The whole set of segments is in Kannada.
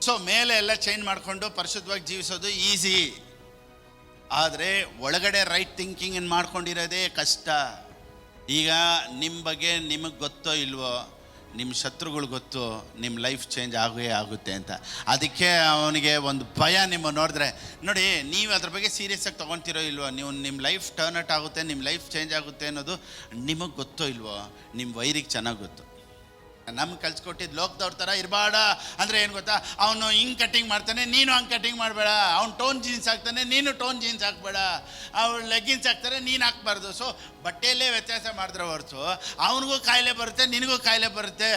ಸೊ ಮೇಲೆ ಎಲ್ಲ ಚೇಂಜ್ ಮಾಡಿಕೊಂಡು ಪರಿಶುದ್ಧವಾಗಿ ಜೀವಿಸೋದು ಈಸಿ, ಆದರೆ ಒಳಗಡೆ ರೈಟ್ ಥಿಂಕಿಂಗ್ ಮಾಡ್ಕೊಂಡಿರೋದೇ ಕಷ್ಟ. ಈಗ ನಿಮ್ಮ ಬಗ್ಗೆ ನಿಮಗೆ ಗೊತ್ತೋ ಇಲ್ವೋ, ನಿಮ್ಮ ಶತ್ರುಗಳು ಗೊತ್ತು ನಿಮ್ಮ ಲೈಫ್ ಚೇಂಜ್ ಆಗೇ ಆಗುತ್ತೆ ಅಂತ. ಅದಕ್ಕೆ ಅವನಿಗೆ ಒಂದು ಭಯ. ನಿಮ್ಮ ನೋಡಿದ್ರೆ ನೋಡಿ, ನೀವು ಅದ್ರ ಬಗ್ಗೆ ಸೀರಿಯಸ್ ಆಗಿ ತೊಗೊಳ್ತಿರೋ ಇಲ್ವೋ, ನೀವು ನಿಮ್ಮ ಲೈಫ್ ಟರ್ನ್ ಔಟ್ ಆಗುತ್ತೆ, ನಿಮ್ಮ ಲೈಫ್ ಚೇಂಜ್ ಆಗುತ್ತೆ ಅನ್ನೋದು ನಿಮಗೆ ಗೊತ್ತೋ ಇಲ್ವೋ, ನಿಮ್ಮ ವೈರಿಗೆ ಚೆನ್ನಾಗಿ ಗೊತ್ತು. ನಮ್ಗೆ ಕಲ್ಸ್ಕೊಟ್ಟಿದ್ದು ಲೋಕದವ್ರ ಥರ ಇರಬೇಡ ಅಂದರೆ ಏನು ಗೊತ್ತಾ, ಅವನು ಹಿಂಗೆ ಕಟ್ಟಿಂಗ್ ಮಾಡ್ತಾನೆ, ನೀನು ಹಂಗೆ ಕಟ್ಟಿಂಗ್ ಮಾಡಬೇಡ. ಅವ್ನು ಟೋನ್ ಜೀನ್ಸ್ ಹಾಕ್ತಾನೆ, ನೀನು ಟೋನ್ ಜೀನ್ಸ್ ಹಾಕ್ಬೇಡ. ಅವ್ನು ಲೆಗ್ಗಿನ್ಸ್ ಹಾಕ್ತಾರೆ, ನೀನು ಹಾಕ್ಬಾರ್ದು. ಸೊ ಬಟ್ಟೆಯಲ್ಲೇ ವ್ಯತ್ಯಾಸ ಮಾಡಿದ್ರೆ ಹೊರತು ಅವನಿಗೂ ಕಾಯಿಲೆ ಬರುತ್ತೆ, ನಿನಗೂ ಕಾಯಿಲೆ ಬರುತ್ತೆ.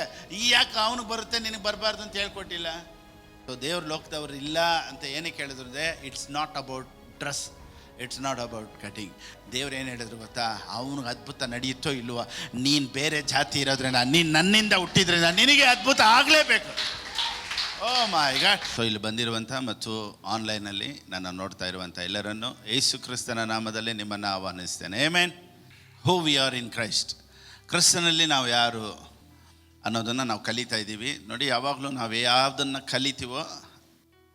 ಯಾಕೆ ಅವನಿಗೆ ಬರುತ್ತೆ ನಿನಗೆ ಬರಬಾರ್ದು ಅಂತ ಹೇಳ್ಕೊಟ್ಟಿಲ್ಲ. ಸೊ ದೇವ್ರ ಲೋಕದವ್ರು ಇಲ್ಲ ಅಂತ ಏನಕ್ಕೆ ಹೇಳಿದ್ರು ಅಂದರೆ, it's not about dress, it's not about cutting. ದೇವ್ರು ಏನು ಹೇಳಿದ್ರು ಗೊತ್ತಾ, ಅವನಿಗೆ ಅದ್ಭುತ ನಡೆಯುತ್ತೋ ಇಲ್ವೋ, ನೀನು ಬೇರೆ ಜಾತಿ ಇರೋದ್ರಿಂದ, ನೀನು ನನ್ನಿಂದ ಹುಟ್ಟಿದ್ರಿಂದ ನಿನಗೆ ಅದ್ಭುತ ಆಗಲೇಬೇಕು. Oh my god. ಸೊ ಇಲ್ಲಿ ಬಂದಿರುವಂಥ ಮತ್ತು ಆನ್ಲೈನಲ್ಲಿ ನನ್ನ ನೋಡ್ತಾ ಇರುವಂಥ ಎಲ್ಲರನ್ನು ಯೇಸು ಕ್ರಿಸ್ತನ ನಾಮದಲ್ಲಿ ನಿಮ್ಮನ್ನು ಆಹ್ವಾನಿಸ್ತೇನೆ. Amen. Who we are in Christ. ಕ್ರಿಸ್ತನಲ್ಲಿ ನಾವು ಯಾರು ಅನ್ನೋದನ್ನು ನಾವು ಕಲಿತಾ ಇದ್ದೀವಿ. ನೋಡಿ, ಯಾವಾಗಲೂ ನಾವು ಯಾವುದನ್ನು ಕಲಿತೀವೋ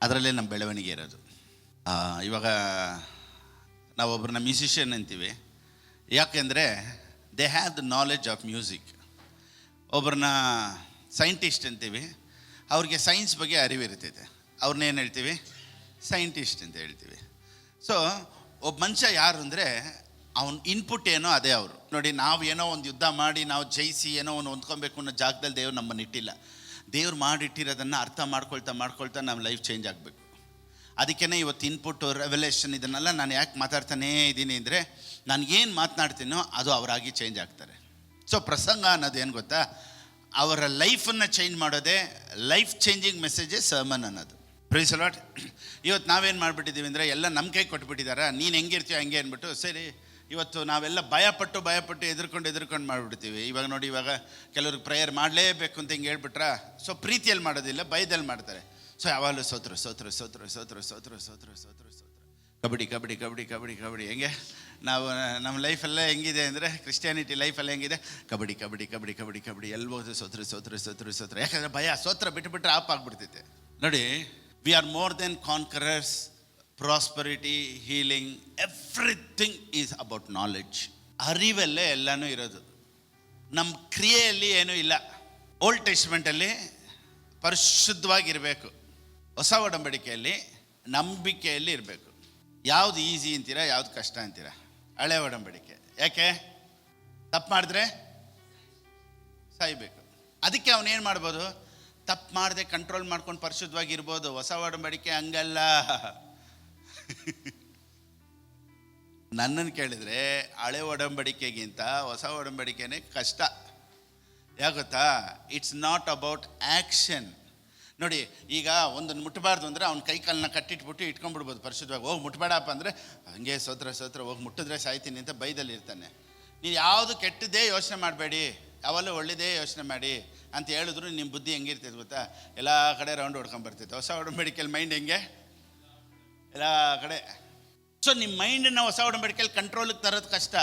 ಅದರಲ್ಲೇ ನಮ್ಮ ಬೆಳವಣಿಗೆ ಇರೋದು. ಇವಾಗ ನಾವೊಬ್ಬರನ್ನ ಮ್ಯೂಸಿಷಿಯನ್ ಅಂತೀವಿ, ಯಾಕೆಂದರೆ they have the knowledge of music. ಒಬ್ಬರನ್ನ ಸೈಂಟಿಸ್ಟ್ ಅಂತೀವಿ, ಅವ್ರಿಗೆ ಸೈನ್ಸ್ ಬಗ್ಗೆ ಅರಿವಿರ್ತೈತೆ, ಅವ್ರನ್ನೇನು ಹೇಳ್ತೀವಿ, ಸೈಂಟಿಸ್ಟ್ ಅಂತ ಹೇಳ್ತೀವಿ. ಸೊ ಒಬ್ಬ ಮನುಷ್ಯ ಯಾರು ಅಂದರೆ ಅವನ ಇನ್ಪುಟ್ ಏನೋ ಅದೇ ಅವರು. ನೋಡಿ, ನಾವು ಏನೋ ಒಂದು ಯುದ್ಧ ಮಾಡಿ ನಾವು ಜಯಿಸಿ ಏನೋ ಒಂದು ಹೊಂದ್ಕೊಬೇಕು ಅನ್ನೋ ಜಾಗದಲ್ಲಿ ದೇವ್ರು ನಮ್ಮನ್ನು ಇಟ್ಟಿಲ್ಲ. ದೇವ್ರು ಮಾಡಿಟ್ಟಿರೋದನ್ನು ಅರ್ಥ ಮಾಡ್ಕೊಳ್ತಾ ನಮ್ಮ ಲೈಫ್ ಚೇಂಜ್ ಆಗಬೇಕು. ಅದಕ್ಕೇ ಇವತ್ತು ಇನ್ಪುಟ್ಟು, ರೆವಲ್ಯೂಷನ್ ಇದನ್ನೆಲ್ಲ ನಾನು ಯಾಕೆ ಮಾತಾಡ್ತಾನೇ ಇದ್ದೀನಿ ಅಂದರೆ, ನನಗೇನು ಮಾತನಾಡ್ತೀನೋ ಅದು ಅವರಾಗಿ ಚೇಂಜ್ ಆಗ್ತಾರೆ. ಸೊ ಪ್ರಸಂಗ ಅನ್ನೋದು ಏನು ಗೊತ್ತಾ, ಅವರ ಲೈಫನ್ನು ಚೇಂಜ್ ಮಾಡೋದೇ ಲೈಫ್ ಚೇಂಜಿಂಗ್ ಮೆಸೇಜೇ ಸರ್ಮನ್ ಅನ್ನೋದು. Praise the lord. ಇವತ್ತು ನಾವೇನು ಮಾಡಿಬಿಟ್ಟಿದ್ದೀವಿ ಅಂದರೆ, ಎಲ್ಲ ನಮ್ಮ ಕೈ ಕೊಟ್ಬಿಟ್ಟಿದ್ದಾರೆ, ನೀನು ಹೆಂಗಿರ್ತೀಯ ಹಂಗೆ ಅಂದ್ಬಿಟ್ಟು. ಸರಿ, ಇವತ್ತು ನಾವೆಲ್ಲ ಭಯಪಟ್ಟು ಎದುರ್ಕೊಂಡು ಮಾಡಿಬಿಡ್ತೀವಿ. ಇವಾಗ ನೋಡಿ, ಇವಾಗ ಕೆಲವ್ರಿಗೆ ಪ್ರೇಯರ್ ಮಾಡಲೇಬೇಕು ಅಂತ ಹಿಂಗೆ ಹೇಳ್ಬಿಟ್ರಾ, ಸೊ ಪ್ರೀತಿಯಲ್ಲಿ ಮಾಡೋದಿಲ್ಲ, ಭಯದಲ್ಲಿ ಮಾಡ್ತಾರೆ. ಸೊ ಯಾವಾಗಲೂ ಸೋತ್ರು. ಕಬಡ್ಡಿ ಹೆಂಗೆ ನಾವು ನಮ್ಮ ಲೈಫೆಲ್ಲ ಹೆಂಗಿದೆ ಅಂದರೆ, ಕ್ರಿಸ್ಟಿಯಾನಿಟಿ ಲೈಫೆಲ್ಲ ಹೆಂಗಿದೆ, ಕಬಡ್ಡಿ ಎಲ್ಬೋದು ಸೋತ್ರು. ಯಾಕಂದರೆ ಭಯ, ಸೋತ್ರ ಬಿಟ್ಟುಬಿಟ್ರೆ ಆಪ್ ಆಗಿಬಿಡ್ತೈತೆ. ನೋಡಿ, we are more than conquerors. Prosperity, healing, everything is about knowledge. ಅರಿವಲ್ಲೇ ಎಲ್ಲನೂ ಇರೋದು, ನಮ್ಮ ಕ್ರಿಯೆಯಲ್ಲಿ ಏನೂ ಇಲ್ಲ. ಓಲ್ಡ್ ಟೆಸ್ಟ್ಮೆಂಟಲ್ಲಿ ಪರಿಶುದ್ಧವಾಗಿರಬೇಕು, ಹೊಸ ಒಡಂಬಡಿಕೆಯಲ್ಲಿ ನಂಬಿಕೆಯಲ್ಲಿ ಇರಬೇಕು. ಯಾವುದು ಈಸಿ ಅಂತೀರಾ, ಯಾವುದು ಕಷ್ಟ ಅಂತೀರಾ? ಹಳೆ ಒಡಂಬಡಿಕೆ. ಯಾಕೆ? ತಪ್ಪು ಮಾಡಿದ್ರೆ ಸಾಯ್ಬೇಕು. ಅದಕ್ಕೆ ಅವನೇನು ಮಾಡ್ಬೋದು, ತಪ್ಪು ಮಾಡದೆ ಕಂಟ್ರೋಲ್ ಮಾಡ್ಕೊಂಡು ಪರಿಶುದ್ಧವಾಗಿರ್ಬೋದು. ಹೊಸ ಒಡಂಬಡಿಕೆ ಹಂಗಲ್ಲ. ನನ್ನನ್ನು ಕೇಳಿದರೆ ಹಳೆ ಒಡಂಬಡಿಕೆಗಿಂತ ಹೊಸ ಒಡಂಬಡಿಕೆನೇ ಕಷ್ಟ. ಯಾಕೆ ಗೊತ್ತಾ? It's not about action. ನೋಡಿ, ಈಗ ಒಂದನ್ನು ಮುಟ್ಟಬಾರ್ದು ಅಂದರೆ ಅವ್ನ ಕೈ ಕಾಲನ್ನ ಕಟ್ಟಿಟ್ಬಿಟ್ಟು ಇಟ್ಕೊಂಡ್ಬಿಡ್ಬೋದು ಪರಿಶುದ್ಧವಾಗಿ. ಹೋಗಿ ಮುಟ್ಟಬೇಡಪ್ಪ ಅಂದರೆ ಹಂಗೆ ಸೋತ್ರ ಹೋಗಿ ಮುಟ್ಟಿದ್ರೆ ಸಾಯ್ತೀನಿ ಅಂತ ಬೈದಲ್ಲಿ ಇರ್ತಾನೆ. ನೀವು ಯಾವುದು ಕೆಟ್ಟದ್ದೇ ಯೋಚನೆ ಮಾಡಬೇಡಿ, ಯಾವಲ್ಲೂ ಒಳ್ಳೆಯದೇ ಯೋಚನೆ ಮಾಡಿ ಅಂತ ಹೇಳಿದ್ರು ನಿಮ್ಮ ಬುದ್ಧಿ ಹೆಂಗಿರ್ತೈತೆ ಗೊತ್ತಾ, ಎಲ್ಲ ಕಡೆ ರೌಂಡ್ ಹೊಡ್ಕೊಂಬರ್ತೈತೆ. ಹೊಸ ಒಡಂಬಡಿಕೆಯಲ್ಲಿ ಮೈಂಡ್ ಹೆಂಗೆ, ಎಲ್ಲ ಕಡೆ. ಸೊ ನಿಮ್ಮ ಮೈಂಡನ್ನು ಹೊಸ ಒಡಂಬಡಿಕೆಯಲ್ಲಿ ಕಂಟ್ರೋಲಿಗೆ ತರೋದು ಕಷ್ಟ.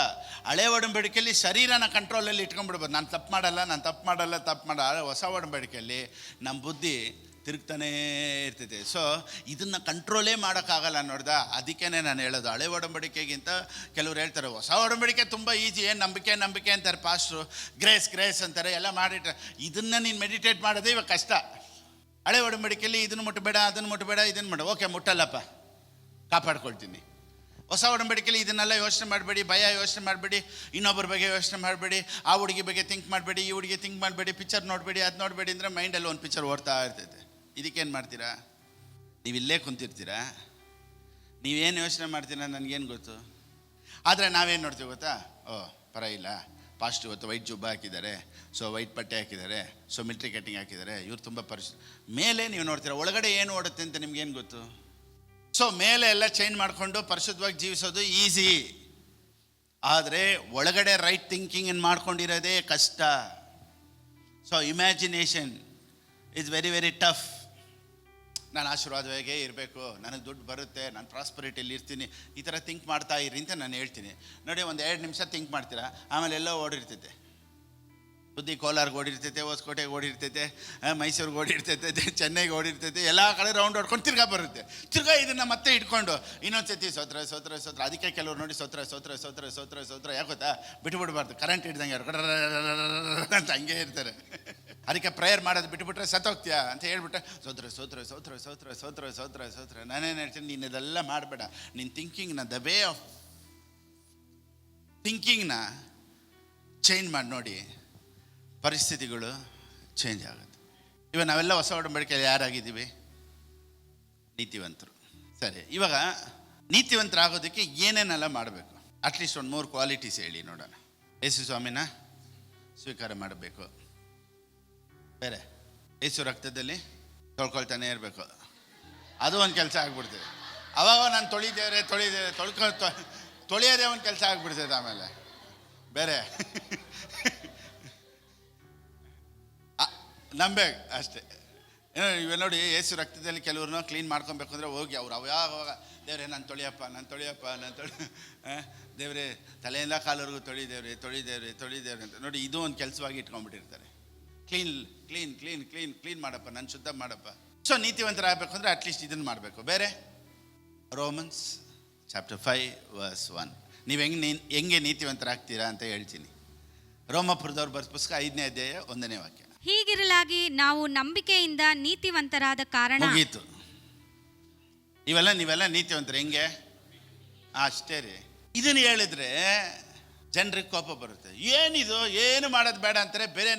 ಹಳೆ ಒಡಂಬಡಿಕೆಯಲ್ಲಿ ಶರೀರನ ಕಂಟ್ರೋಲಲ್ಲಿ ಇಟ್ಕೊಂಡ್ಬಿಡ್ಬೋದು. ನಾನು ತಪ್ಪು ಮಾಡಲ್ಲ. ಹೊಸ ಒಡಂಬಡಿಕೆಯಲ್ಲಿ ನಮ್ಮ ಬುದ್ಧಿ ತಿರುಗ್ತಾನೇ ಇರ್ತೈತೆ. ಸೊ ಇದನ್ನು ಕಂಟ್ರೋಲೇ ಮಾಡೋಕ್ಕಾಗಲ್ಲ ನೋಡ್ದ. ಅದಕ್ಕೇ ನಾನು ಹೇಳೋದು, ಹಳೆ ಒಡಂಬಡಿಕೆಗಿಂತ ಕೆಲವ್ರು ಹೇಳ್ತಾರೆ ಹೊಸ ಒಡಂಬಡಿಕೆ ತುಂಬ ಈಸಿ, ಏನು ನಂಬಿಕೆ ಅಂತಾರೆ ಪಾಸ್ಟ್ರು, ಗ್ರೇಸ್ ಅಂತಾರೆ, ಎಲ್ಲ ಮಾಡಿಟ್ರೆ. ಇದನ್ನು ನೀನು ಮೆಡಿಟೇಟ್ ಮಾಡೋದೇ ಇವಾಗ ಕಷ್ಟ. ಹಳೆ ಒಡಂಬಡಿಕೆಯಲ್ಲಿ ಇದನ್ನು ಮುಟ್ಟಬೇಡ, ಅದನ್ನು ಮುಟ್ಟಬೇಡ, ಇದನ್ನು ಮಾಡು, ಓಕೆ ಮುಟ್ಟಲ್ಲಪ್ಪ, ಕಾಪಾಡ್ಕೊಳ್ತೀನಿ. ಹೊಸ ಒಡಂಬಡಿಕೆಯಲ್ಲಿ ಇದನ್ನೆಲ್ಲ ಯೋಚನೆ ಮಾಡಬೇಡಿ, ಭಯ ಯೋಚನೆ ಮಾಡಬೇಡಿ, ಇನ್ನೊಬ್ಬರ ಬಗ್ಗೆ ಯೋಚನೆ ಮಾಡಬೇಡಿ, ಆ ಹುಡುಗಿ ಬಗ್ಗೆ ಥಿಂಕ್ ಮಾಡಬೇಡಿ, ಈ ಹುಡುಗಿ ಥಿಂಕ್ ಮಾಡಬೇಡಿ, ಪಿಕ್ಚರ್ ನೋಡಬೇಡಿ, ಅದು ನೋಡಬೇಡಿ ಅಂದರೆ ಮೈಂಡಲ್ಲಿ ಒಂದು ಪಿಕ್ಚರ್ ಓಡ್ತಾ ಇರ್ತೈತೆ. ಇದಕ್ಕೇನು ಮಾಡ್ತೀರಾ? ನೀವು ಇಲ್ಲೇ ಕುಂತಿರ್ತೀರಾ, ನೀವೇನು ಯೋಚನೆ ಮಾಡ್ತೀರಾ ನನಗೇನು ಗೊತ್ತು. ಆದರೆ ನಾವೇನು ನೋಡ್ತೀವಿ ಗೊತ್ತಾ, ಪರವಾಗಿಲ್ಲ, ಪಾಸ್ಟ್ ಇವತ್ತು ವೈಟ್ ಜುಬ್ಬ ಹಾಕಿದ್ದಾರೆ, ಸೊ ವೈಟ್ ಬಟ್ಟೆ ಹಾಕಿದ್ದಾರೆ, ಸೊ ಮಿಲ್ಟ್ರಿ ಕಟ್ಟಿಂಗ್ ಹಾಕಿದ್ದಾರೆ, ಇವ್ರು ತುಂಬ ಮೇಲೆ ನೀವು ನೋಡ್ತೀರಾ, ಒಳಗಡೆ ಏನು ಓಡುತ್ತೆ ಅಂತ ನಿಮ್ಗೇನು ಗೊತ್ತು? ಸೊ ಮೇಲೆ ಎಲ್ಲ ಚೇಂಜ್ ಮಾಡಿಕೊಂಡು ಪರಿಶುದ್ಧವಾಗಿ ಜೀವಿಸೋದು ಈಸಿ, ಆದರೆ ಒಳಗಡೆ ರೈಟ್ ಥಿಂಕಿಂಗ್ ಮಾಡ್ಕೊಂಡಿರೋದೇ ಕಷ್ಟ. So imagination is very very tough. ನಾನು ಆಶೀರ್ವಾದವಾಗೇ ಇರಬೇಕು, ನನಗೆ ದುಡ್ಡು ಬರುತ್ತೆ, ನಾನು ಪ್ರಾಸ್ಪರಿಟಿಯಲ್ಲಿ ಇರ್ತೀನಿ, ಈ ಥರ ಥಿಂಕ್ ಮಾಡ್ತಾ ಇರಿ ಅಂತ ನಾನು ಹೇಳ್ತೀನಿ. ನೋಡಿ, ಒಂದು 2 ನಿಮಿಷ ಥಿಂಕ್ ಮಾಡ್ತೀರಾ, ಆಮೇಲೆ ಎಲ್ಲೋ ಓಡಿರ್ತೈತೆ. ಬುದ್ಧಿ ಕೋಲಾರ್ಗೆ ಓಡಿರ್ತೈತೆ, ಹೊಸಕೋಟೆಗೆ ಓಡಿರ್ತೈತೆ, ಮೈಸೂರಿಗೆ ಓಡಿರ್ತೈತೆ, ಚೆನ್ನೈಗೆ ಓಡಿರ್ತೈತೆ, ಎಲ್ಲ ಕಡೆ ರೌಂಡ್ ಹೊಡ್ಕೊಂಡು ತಿರ್ಗಾ ಬರುತ್ತೆ. ತಿರ್ಗಾ ಇದನ್ನು ಮತ್ತೆ ಇಟ್ಕೊಂಡು ಇನ್ನೊಂದ್ಸತಿ ಸೋತ್ರ ಸೋತ್ರ ಸೋತ್ರ. ಅದಕ್ಕೆ ಕೆಲವ್ರು ನೋಡಿ ಸೋತ್ರ ಸೋತ್ರ ಸೋತ್ರ ಸೋತ್ರ ಸೋತ್ರ ಯಾಕೆ ಗೊತ್ತಾ, ಬಿಟ್ಬಿಡ್ಬಾರ್ದು. ಕರೆಂಟ್ ಹಿಡ್ದಂಗೆ ಅಂತ ಹಂಗೆ ಇರ್ತಾರೆ. ಅದಕ್ಕೆ ಪ್ರೇಯರ್ ಮಾಡೋದು ಬಿಟ್ಬಿಟ್ರೆ ಸತ್ತೋಗ್ತೀಯಾ ಅಂತ ಹೇಳ್ಬಿಟ್ಟೆ ಸೋತ್ರ ಸೋತ್ರ ಸೋತ್ರ ಸೋತ್ರ ಸೋತ್ರ ಸೋತ್ರ ಸೋತ್ರ. ನಾನೇನು ಹೇಳ್ತೀನಿ, ನೀನು ಇದೆಲ್ಲ ಮಾಡಬೇಡ. ನಿನ್ನ ಥಿಂಕಿಂಗ್ನ, ದ ವೇ ಆಫ್ ಥಿಂಕಿಂಗ್ನ ಚೇಂಜ್ ಮಾಡಿ ನೋಡಿ, ಪರಿಸ್ಥಿತಿಗಳು ಚೇಂಜ್ ಆಗುತ್ತೆ. ಇವಾಗ ನಾವೆಲ್ಲ ಹೊಸ ಒಡಂಬಡಿಕೆಯಲ್ಲಿ ಯಾರಾಗಿದ್ದೀವಿ? ನೀತಿವಂತರು. ಸರಿ, ಇವಾಗ ನೀತಿವಂತರಾಗೋದಕ್ಕೆ ಏನೇನೆಲ್ಲ ಮಾಡಬೇಕು? ಅಟ್ಲೀಸ್ಟ್ ಒಂದು 3 ಕ್ವಾಲಿಟೀಸ್ ಹೇಳಿ ನೋಡೋಣ. ಯೇಸು ಸ್ವಾಮಿನ ಸ್ವೀಕಾರ ಮಾಡಬೇಕು. ಬೇರೆ, ಯೇಸು ರಕ್ತದಲ್ಲಿ ತೊಳ್ಕೊಳ್ತಾನೆ ಇರಬೇಕು. ಅದು ಒಂದು ಕೆಲಸ ಆಗ್ಬಿಡ್ತದೆ. ಅವಾಗ ನಾನು ತೊಳಿದೇವ್ರೆ ತೊಳೆಯೋದೇ ಒಂದು ಕೆಲಸ ಆಗ್ಬಿಡ್ತದೆ. ಆಮೇಲೆ ಬೇರೆ ನಂಬೇಕು ಅಷ್ಟೇ. ಇವೆ ನೋಡಿ, ಯೇಸು ರಕ್ತದಲ್ಲಿ ಕೆಲವ್ರನ್ನ ಕ್ಲೀನ್ ಮಾಡ್ಕೊಬೇಕು ಅಂದರೆ ಹೋಗಿ ಅವ್ರು ಅವಾಗ ದೇವ್ರೆ ನಾನು ತೊಳಿಯಪ್ಪ ದೇವ್ರೆ ತಲೆಯಿಂದ ಕಾಲವರೆಗೂ ತೊಳಿದೇವ್ರೆ ಅಂತ ನೋಡಿ, ಇದು ಒಂದು ಕೆಲಸವಾಗಿ ಇಟ್ಕೊಂಡ್ಬಿಟ್ಟಿರ್ತಾರೆ. ಕ್ಲೀನ್ ಮಾಡಪ್ಪ, ನಾನು ಶುದ್ಧ ಮಾಡಪ್ಪ. ಸೊ ನೀತಿವಂತರಾಗಬೇಕು ಅಂದರೆ ಅಟ್ಲೀಸ್ಟ್ ಇದನ್ನು ಮಾಡಬೇಕು. ಬೇರೆ, ರೋಮನ್ಸ್ ಚಾಪ್ಟರ್ 5:1. ನೀವು ಹೆಂಗೆ ನೀತಿವಂತರಾಗ್ತೀರಾ ಅಂತ ಹೇಳ್ತೀನಿ. ರೋಮಪುರದವ್ರು ಬರೆದ ಪುಸ್ತಕ 5ನೇ ಅಧ್ಯಾಯ 1ನೇ ವಾಕ್ಯ. ಹೀಗಿರಲಾಗಿ ನಾವು ನಂಬಿಕೆಯಿಂದ ನೀತಿವಂತರಾದ ಕಾರಣ. ಮುಗೀತು. ನೀವೆಲ್ಲ ನೀತಿವಂತರು. ಹೆಂಗೆ? ಅಷ್ಟೇ ರೀ. ಇದನ್ನು ಹೇಳಿದ್ರೆ ಜನರಿಗೆ ಕೋಪ ಬರುತ್ತೆ. ಏನಿದು, ಏನು ಮಾಡೋದು ಬೇಡ ಅಂತಾರೆ. ಬೇರೆ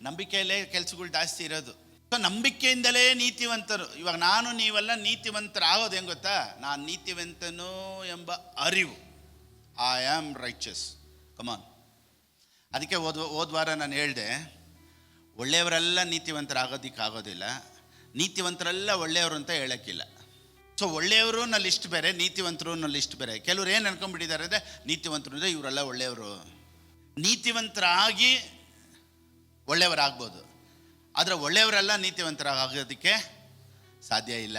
ನಂಬಿಕೆಯಲ್ಲೇ ಕೆಲಸಗಳು ಜಾಸ್ತಿ ಇರೋದು. ಸೊ ನಂಬಿಕೆಯಿಂದಲೇ ನೀತಿವಂತರು. ಇವಾಗ ನೀವೆಲ್ಲ ನೀತಿವಂತರಾಗೋದು ಹೆಂಗೆ ಗೊತ್ತಾ? ನಾನು ನೀತಿವಂತನು ಎಂಬ ಅರಿವು. I am righteous. ಕಮಾನ್. ಅದಕ್ಕೆ ಹೋದ್ವಾರ ನಾನು ಹೇಳಿದೆ, ಒಳ್ಳೆಯವರೆಲ್ಲ ನೀತಿವಂತರಾಗೋದಿಕ್ಕಾಗೋದಿಲ್ಲ, ನೀತಿವಂತರೆಲ್ಲ ಒಳ್ಳೆಯವರು ಅಂತ ಹೇಳೋಕ್ಕಿಲ್ಲ. ಸೊ ಒಳ್ಳೆಯವರು ಲಿಸ್ಟ್ ಬೇರೆ, ನೀತಿವಂತರು ಲಿಸ್ಟ್ ಬೇರೆ. ಕೆಲವ್ರು ಏನು ಅನ್ಕೊಂಡ್ಬಿಟ್ಟಿದ್ದಾರೆ ಅಂದರೆ, ನೀತಿವಂತರು ಅಂದರೆ ಇವರೆಲ್ಲ ಒಳ್ಳೆಯವರು. ನೀತಿವಂತರಾಗಿ ಒಳ್ಳೆಯವರಾಗ್ಬೋದು, ಆದರೆ ಒಳ್ಳೆಯವರೆಲ್ಲ ನೀತಿವಂತರಾಗೋದಕ್ಕೆ ಸಾಧ್ಯ ಇಲ್ಲ.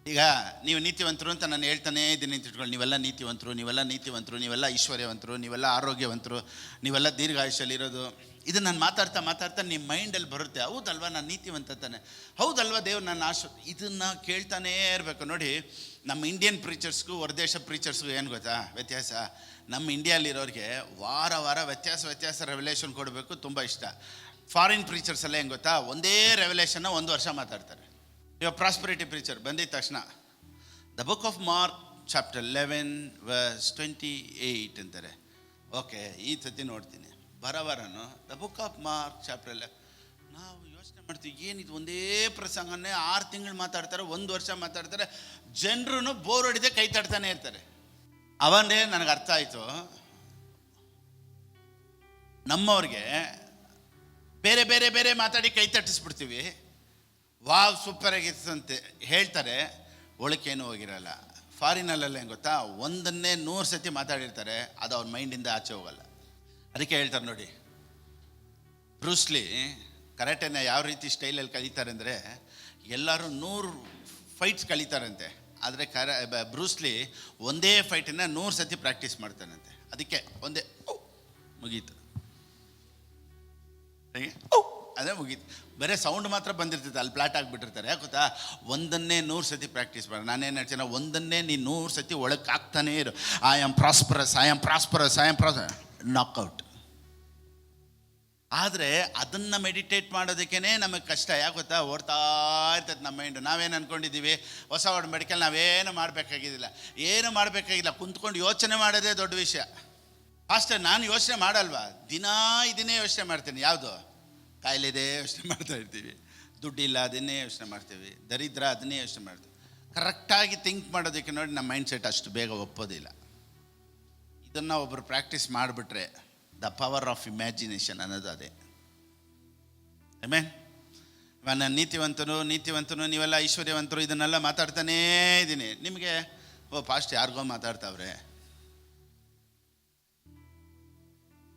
ಈಗ ನೀವು ನೀತಿವಂತರು ಅಂತ ನಾನು ಹೇಳ್ತಾನೇ ಇದ್ದೀನಿ ಅಂತ ಇಟ್ಕೊಳ್ಳಿ. ನೀವೆಲ್ಲ ನೀತಿವಂತರು, ನೀವೆಲ್ಲ ಐಶ್ವರ್ಯವಂತರು, ನೀವೆಲ್ಲ ಆರೋಗ್ಯವಂತರು, ನೀವೆಲ್ಲ ದೀರ್ಘಾಯುಷ್ಯಲ್ಲಿರೋದು. ಇದು ನಾನು ಮಾತಾಡ್ತಾ ನಿಮ್ಮ ಮೈಂಡಲ್ಲಿ ಬರುತ್ತೆ. ಹೌದಲ್ವಾ, ನಾನು ನೀತಿವಂತ ತಾನೆ, ಹೌದಲ್ವಾ, ದೇವ್ರು ನನ್ನ ಇದನ್ನು ಕೇಳ್ತಾನೇ ಇರಬೇಕು. ನೋಡಿ, ನಮ್ಮ ಇಂಡಿಯನ್ ಪ್ರೀಚರ್ಸ್ಗೂ ಹೊರದೇಶ ಪ್ರೀಚರ್ಸ್ಗೂ ಏನು ಗೊತ್ತಾ ವ್ಯತ್ಯಾಸ? ನಮ್ಮ ಇಂಡಿಯಾಲಿರೋರಿಗೆ ವಾರ ವ್ಯತ್ಯಾಸ ರೆವಲೇಷನ್ ಕೊಡಬೇಕು, ತುಂಬ ಇಷ್ಟ. ಫಾರಿನ್ ಪ್ರೀಚರ್ಸ್ ಎಲ್ಲ ಹೆಂಗೆ ಗೊತ್ತಾ, ಒಂದೇ ರೆವಲೇಷನ್ನ 1 ವರ್ಷ ಮಾತಾಡ್ತಾರೆ. ಇವಾಗ ಪ್ರಾಸ್ಪರಿಟಿ ಪ್ರೀಚರ್ ಬಂದಿದ್ದ ತಕ್ಷಣ the book of Mark chapter 11:28 ಅಂತಾರೆ. ಓಕೆ, ಈ ಸತಿ ನೋಡ್ತೀನಿ. ಬರವರನು the book of Mark chapter 11. ನಾವು ಯೋಚನೆ ಮಾಡ್ತೀವಿ, ಏನಿದು ಒಂದೇ ಪ್ರಸಂಗನೇ 6 ತಿಂಗಳು ಮಾತಾಡ್ತಾರೆ, 1 ವರ್ಷ ಮಾತಾಡ್ತಾರೆ, ಜನರು ಬೋರ್ ಹೊಡಿದೆ ಕೈ ತಡ್ತಾನೆ ಇರ್ತಾರೆ. ಅವನ್ನೇ ನನಗೆ ಅರ್ಥ ಆಯಿತು. ನಮ್ಮವ್ರಿಗೆ ಬೇರೆ ಮಾತಾಡಿ ಕೈ ತಟ್ಟಿಸ್ಬಿಡ್ತೀವಿ. ವಾವ್, ಸೂಪರ್ ಆಗಿರ್ತಂತೆ ಹೇಳ್ತಾರೆ, ಒಳಕ್ಕೇನು ಹೋಗಿರಲ್ಲ. ಫಾರಿನಲ್ಲೆಲ್ಲ ಹೆಂಗೆ ಗೊತ್ತಾ, ಒಂದನ್ನೇ 100 ಸತಿ ಮಾತಾಡಿರ್ತಾರೆ, ಅದು ಅವ್ರ ಮೈಂಡಿಂದ ಆಚೆ ಹೋಗಲ್ಲ. ಅದಕ್ಕೆ ಹೇಳ್ತಾರೆ ನೋಡಿ, ಬ್ರೂಸ್ಲಿ ಕರಾಟೆನ ಯಾವ ರೀತಿ ಸ್ಟೈಲಲ್ಲಿ ಕಲಿತಾರೆ ಅಂದರೆ, ಎಲ್ಲರೂ 100 ಫೈಟ್ಸ್ ಕಲಿತಾರಂತೆ, ಆದರೆ ಬ್ರೂಸ್ಲಿ ಒಂದೇ ಫೈಟನ್ನು 100 ಸತಿ ಪ್ರಾಕ್ಟೀಸ್ ಮಾಡ್ತಾನಂತೆ. ಅದಕ್ಕೆ ಒಂದೇ ಮುಗೀತು, ಅದೇ ಮುಗೀತು. ಬರೀ ಸೌಂಡ್ ಮಾತ್ರ ಬಂದಿರ್ತೈತೆ, ಅಲ್ಲಿ ಫ್ಲಾಟ್ ಆಗಿಬಿಟ್ಟಿರ್ತಾರೆ. ಯಾಕೆ ಗೊತ್ತಾ, ಒಂದನ್ನೇ 100 ಸತಿ ಪ್ರಾಕ್ಟೀಸ್ ಮಾಡಿ. ನಾನೇನು ಹೇಳ್ತೀನಿ, ಒಂದನ್ನೇ ನೀನು 100 ಸತಿ ಒಳಗೆ ಹಾಕ್ತಾನೇ ಇರು. I am prosperous knockout. ಆದರೆ ಅದನ್ನು ಮೆಡಿಟೇಟ್ ಮಾಡೋದಕ್ಕೇ ನಮಗೆ ಕಷ್ಟ. ಯಾಕೆ ಗೊತ್ತಾ, ಓಡ್ತಾ ಇರ್ತೈತೆ ನಮ್ಮ ಮೈಂಡು. ನಾವೇನು ಅಂದ್ಕೊಂಡಿದ್ದೀವಿ, ಹೊಸ ಒಡಂಬಡಿಕೆಯಲ್ಲಿ ನಾವೇನು ಮಾಡಬೇಕಾಗಿಲ್ಲ, ಕುಂತ್ಕೊಂಡು ಯೋಚನೆ ಮಾಡೋದೇ ದೊಡ್ಡ ವಿಷಯ. ಅಷ್ಟೇ, ನಾನು ಯೋಚನೆ ಮಾಡಲ್ವಾ, ಇದನ್ನೇ ಯೋಚನೆ ಮಾಡ್ತೀನಿ. ಯಾವುದು ಕಾಯಿಲೆದೇ ಯೋಚನೆ ಮಾಡ್ತಾ ಇರ್ತೀವಿ, ದುಡ್ಡಿಲ್ಲ ಅದನ್ನೇ ಯೋಚನೆ ಮಾಡ್ತೀವಿ, ದರಿದ್ರ ಅದನ್ನೇ ಯೋಚನೆ ಮಾಡ್ತೀವಿ. ಕರೆಕ್ಟಾಗಿ ಥಿಂಕ್ ಮಾಡೋದಕ್ಕೆ ನೋಡಿ ನಮ್ಮ ಮೈಂಡ್ ಸೆಟ್ ಅಷ್ಟು ಬೇಗ ಒಪ್ಪೋದಿಲ್ಲ. ಇದನ್ನು ಒಬ್ಬರು ಪ್ರಾಕ್ಟೀಸ್ ಮಾಡಿಬಿಟ್ರೆ ದ ಪವರ್ ಆಫ್ ಇಮ್ಯಾಜಿನೇಷನ್ ಅನ್ನೋದು ಅದೇ. ಆಮೇನ್. ನಾನು ನೀತಿವಂತನು, ನೀವೆಲ್ಲ ಐಶ್ವರ್ಯವಂತರು, ಇದನ್ನೆಲ್ಲ ಮಾತಾಡ್ತಾನೇ ಇದ್ದೀನಿ. ನಿಮಗೆ ಪಾಸ್ಟ್ ಯಾರಿಗೋ ಮಾತಾಡ್ತಾವ್ರೆ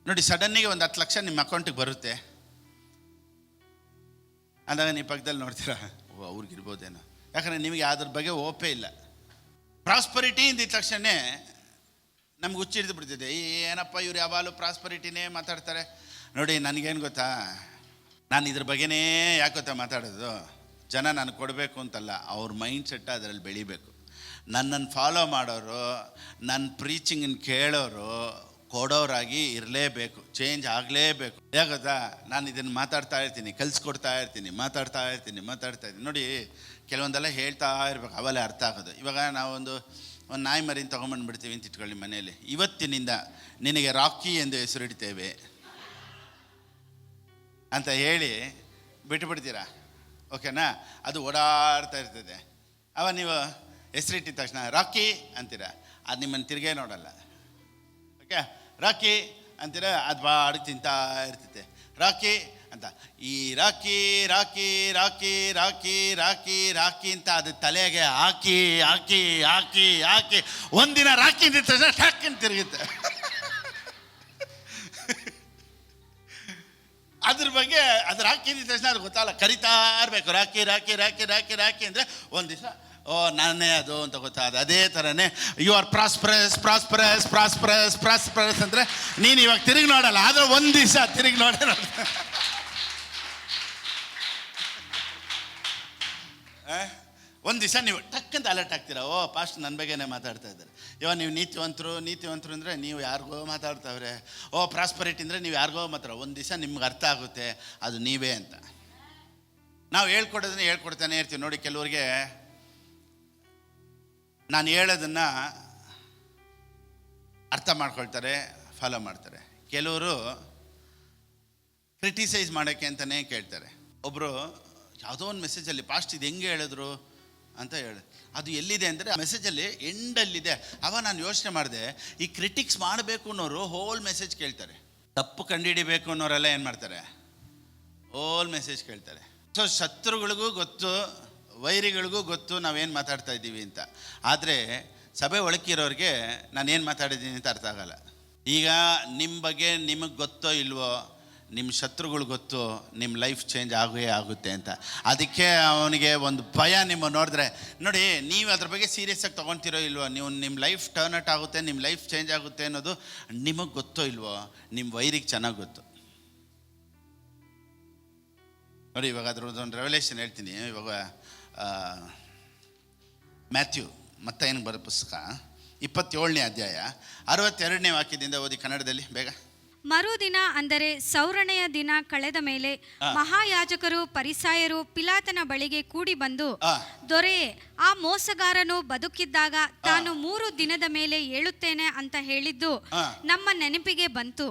ನೋಡಿ, ಸಡನ್ನಿಗೆ ಒಂದು 10 ಲಕ್ಷ ನಿಮ್ಮ ಅಕೌಂಟಿಗೆ ಬರುತ್ತೆ ಅಂದಾಗ ನೀವು ಪಕ್ಕದಲ್ಲಿ ನೋಡ್ತೀರಾ, ಅವ್ರಿಗಿರ್ಬೋದೇನೋ. ಯಾಕಂದರೆ ನಿಮಗೆ ಅದ್ರ ಬಗ್ಗೆ ಓಪೇ ಇಲ್ಲ. ಪ್ರಾಸ್ಪರಿಟಿ ಇಂದಿದ ತಕ್ಷಣ ನಮ್ಗೆ ಹುಚ್ಚಿಡ್ದು ಬಿಡ್ತಿದೆ, ಏನಪ್ಪ ಇವ್ರು ಯಾವಾಗಲೂ ಪ್ರಾಸ್ಪರಿಟಿನೇ ಮಾತಾಡ್ತಾರೆ. ನೋಡಿ ನನಗೇನು ಗೊತ್ತಾ, ನಾನು ಇದ್ರ ಬಗ್ಗೆನೇ ಯಾಕೆ ಗೊತ್ತಾ ಮಾತಾಡೋದು, ಜನ ನನಗೆ ಕೊಡಬೇಕು ಅಂತಲ್ಲ, ಅವ್ರ ಮೈಂಡ್ ಸೆಟ್ ಅದರಲ್ಲಿ ಬೆಳಿಬೇಕು. ನನ್ನನ್ನು ಫಾಲೋ ಮಾಡೋರು, ನನ್ನ ಪ್ರೀಚಿಂಗನ್ನು ಕೇಳೋರು ಕೊಡೋರಾಗಿ ಇರಲೇಬೇಕು, ಚೇಂಜ್ ಆಗಲೇಬೇಕು. ಯಾಕತ್ತಾ, ನಾನು ಇದನ್ನು ಮಾತಾಡ್ತಾ ಇರ್ತೀನಿ, ಕಲಿಸ್ಕೊಡ್ತಾ ಇರ್ತೀನಿ, ಮಾತಾಡ್ತಾ ಇರ್ತೀನಿ. ನೋಡಿ, ಕೆಲವೊಂದೆಲ್ಲ ಹೇಳ್ತಾ ಇರ್ಬೇಕು, ಅವಲ್ಲೇ ಅರ್ಥ ಆಗೋದು. ಇವಾಗ ನಾವೊಂದು ನಾಯಿ ಮರಿನ ತೊಗೊಂಬಂದ್ಬಿಡ್ತೀವಿ ಅಂತ ಇಟ್ಕೊಳ್ಳಿ ಮನೆಯಲ್ಲಿ. ಇವತ್ತಿನಿಂದ ನಿನಗೆ ರಾಕಿ ಎಂದು ಹೆಸರಿಡ್ತೇವೆ ಅಂತ ಹೇಳಿ ಬಿಟ್ಟುಬಿಡ್ತೀರಾ, ಓಕೆನಾ? ಅದು ಓಡಾಡ್ತಾ ಇರ್ತದೆ. ನೀವು ಹೆಸರಿಟ್ಟಿದ ತಕ್ಷಣ ರಾಕಿ ಅಂತೀರ, ಅದು ನಿಮ್ಮನ್ನು ತಿರುಗೇ ನೋಡಲ್ಲ. ಓಕೆ, ರಾಕಿ ಅಂತೀರ, ಅದು ಬಾಡಿಗೆ ತಿಂತಾ ಇರ್ತೈತೆ. ರಾಕಿ ಅಂತ ಈ ರಾಕಿ ರಾಕಿ ರಾಕಿ ರಾಕಿ ರಾಕಿ ರಾಕಿ ಅಂತ ಅದು ತಲೆಗೆ ಹಾಕಿ ಹಾಕಿ ಹಾಕಿ ಹಾಕಿ ಒಂದಿನ ರಾಕಿ ಅಂದಿದ ತಕ್ಷಣ ಠಕ್ ಅಂತ ತಿರುಗುತ್ತೆ. ಅದ್ರ ಬಗ್ಗೆ ಅದು ರಾಕಿ ಅಂದಿದ ತಕ್ಷಣ ಅದು ಗೊತ್ತಲ್ಲ, ಕರಿತಾ ಇರಬೇಕು. ರಾಕಿ ರಾಕಿ ರಾಕಿ ರಾಕಿ ರಾಕಿ ಅಂದರೆ ಒಂದು ದಿವಸ ನಾನೇ ಅದು ಅಂತ ಗೊತ್ತಾದ. ಅದೇ ಥರನೇ you are prosperous prosperous prosperous prosperous ಅಂದರೆ ನೀನು ಇವಾಗ ತಿರುಗಿ ನೋಡಲ್ಲ, ಆದರೆ ಒಂದು ದಿವಸ ತಿರುಗಿ ನೋಡೋಣ. ಒಂದು ದಿವಸ ನೀವು ಟಕ್ಕಂತ ಅಲರ್ಟ್ ಆಗ್ತೀರಾ, ಓ ಪಾಸ್ಟ್ ನನ್ನ ಬಗ್ಗೆನೇ ಮಾತಾಡ್ತಾ ಇದ್ದಾರೆ. ಇವಾಗ ನೀವು ನೀತಿವಂತರು ಅಂದರೆ ನೀವು ಯಾರಿಗೋ ಮಾತಾಡ್ತಾವ್ರೆ. ಓ ಪ್ರಾಸ್ಪರಿಟಿ ಅಂದರೆ ನೀವು ಯಾರಿಗೋ ಮಾತ್ರ. ಒಂದು ದಿವಸ ನಿಮ್ಗೆ ಅರ್ಥ ಆಗುತ್ತೆ ಅದು ನೀವೇ ಅಂತ. ನಾವು ಹೇಳ್ಕೊಡೋದನ್ನ ಹೇಳ್ಕೊಡ್ತಾನೆ ಇರ್ತೀವಿ. ನೋಡಿ, ಕೆಲವ್ರಿಗೆ ನಾನು ಹೇಳೋದನ್ನು ಅರ್ಥ ಮಾಡ್ಕೊಳ್ತಾರೆ, ಫಾಲೋ ಮಾಡ್ತಾರೆ. ಕೆಲವರು ಕ್ರಿಟಿಸೈಸ್ ಮಾಡೋಕ್ಕೆ ಅಂತಲೇ ಕೇಳ್ತಾರೆ. ಒಬ್ಬರು ಯಾವುದೋ ಒಂದು ಮೆಸೇಜಲ್ಲಿ ಪಾಸ್ಟ್ ಇದು ಹೆಂಗೆ ಹೇಳಿದ್ರು ಅಂತ ಹೇಳಿ, ಅದು ಎಲ್ಲಿದೆ ಅಂದರೆ ಆ ಮೆಸೇಜಲ್ಲಿ ಎಂಡಲ್ಲಿದೆ. ನಾನು ಯೋಚನೆ ಮಾಡಿದೆ, ಈ ಕ್ರಿಟಿಕ್ಸ್ ಮಾಡಬೇಕು ಅನ್ನೋರು ಹೋಲ್ ಮೆಸೇಜ್ ಕೇಳ್ತಾರೆ, ತಪ್ಪು ಕಂಡುಹಿಡಿಬೇಕು ಅನ್ನೋರೆಲ್ಲ ಏನು ಮಾಡ್ತಾರೆ, ಹೋಲ್ ಮೆಸೇಜ್ ಕೇಳ್ತಾರೆ. ಸೊ ಶತ್ರುಗಳಿಗೂ ಗೊತ್ತು, ವೈರಿಗಳಿಗೂ ಗೊತ್ತು ನಾವೇನು ಮಾತಾಡ್ತಾ ಇದ್ದೀವಿ ಅಂತ. ಆದರೆ ಸಭೆ ಒಳಗಿರೋರಿಗೆ ನಾನೇನು ಮಾತಾಡಿದ್ದೀನಿ ಅಂತ ಅರ್ಥ ಆಗಲ್ಲ. ಈಗ ನಿಮ್ಮ ಬಗ್ಗೆ ನಿಮಗೆ ಗೊತ್ತೋ ಇಲ್ವೋ, ನಿಮ್ಮ ಶತ್ರುಗಳು ಗೊತ್ತು ನಿಮ್ಮ ಲೈಫ್ ಚೇಂಜ್ ಆಗೇ ಆಗುತ್ತೆ ಅಂತ. ಅದಕ್ಕೆ ಅವನಿಗೆ ಒಂದು ಭಯ. ನಿಮ್ಮ ನೋಡಿದ್ರೆ ನೋಡಿ, ನೀವು ಅದ್ರ ಬಗ್ಗೆ ಸೀರಿಯಸ್ ಆಗಿ ತೊಗೊಳ್ತಿರೋ ಇಲ್ವೋ, ನೀವು ನಿಮ್ಮ ಲೈಫ್ ಟರ್ನ್ ಔಟ್ ಆಗುತ್ತೆ, ನಿಮ್ಮ ಲೈಫ್ ಚೇಂಜ್ ಆಗುತ್ತೆ ಅನ್ನೋದು ನಿಮಗೆ ಗೊತ್ತೋ ಇಲ್ವೋ, ನಿಮ್ಮ ವೈರಿಗೆ ಚೆನ್ನಾಗಿ ಗೊತ್ತು. ನೋಡಿ, ಇವಾಗ ಅದ್ರದ್ದೊಂದು ರೆವಲ್ಯೂಷನ್ ಹೇಳ್ತೀನಿ. ಇವಾಗ ಮ್ಯಾಥ್ಯೂ ಮತ್ತೇನು ಬರೋ ಪುಸ್ತಕ 27ನೇ ಅಧ್ಯಾಯ 62ನೇ ವಾಕ್ಯದಿಂದ ಓದಿ ಕನ್ನಡದಲ್ಲಿ ಬೇಗ. ಮರುದಿನ ಅಂದರೆ ಸೌರಣೆಯ ದಿನ ಕಳೆದ ಮೇಲೆ ಮಹಾಯಾಜಕರು ಪರಿಸಾಯರು ಪಿಲಾತನ ಬಳಿಗೆ ಕೂಡಿ ಬಂದು, ದೊರೆಯೇ, ಆ ಮೋಸಗಾರನು ಬದುಕಿದ್ದಾಗ ತಾನು 3 ದಿನದ ಮೇಲೆ ಏಳುತ್ತೇನೆ ಅಂತ ಹೇಳಿದ್ದು ನಮ್ಮ ನೆನಪಿಗೆ ಬಂತು.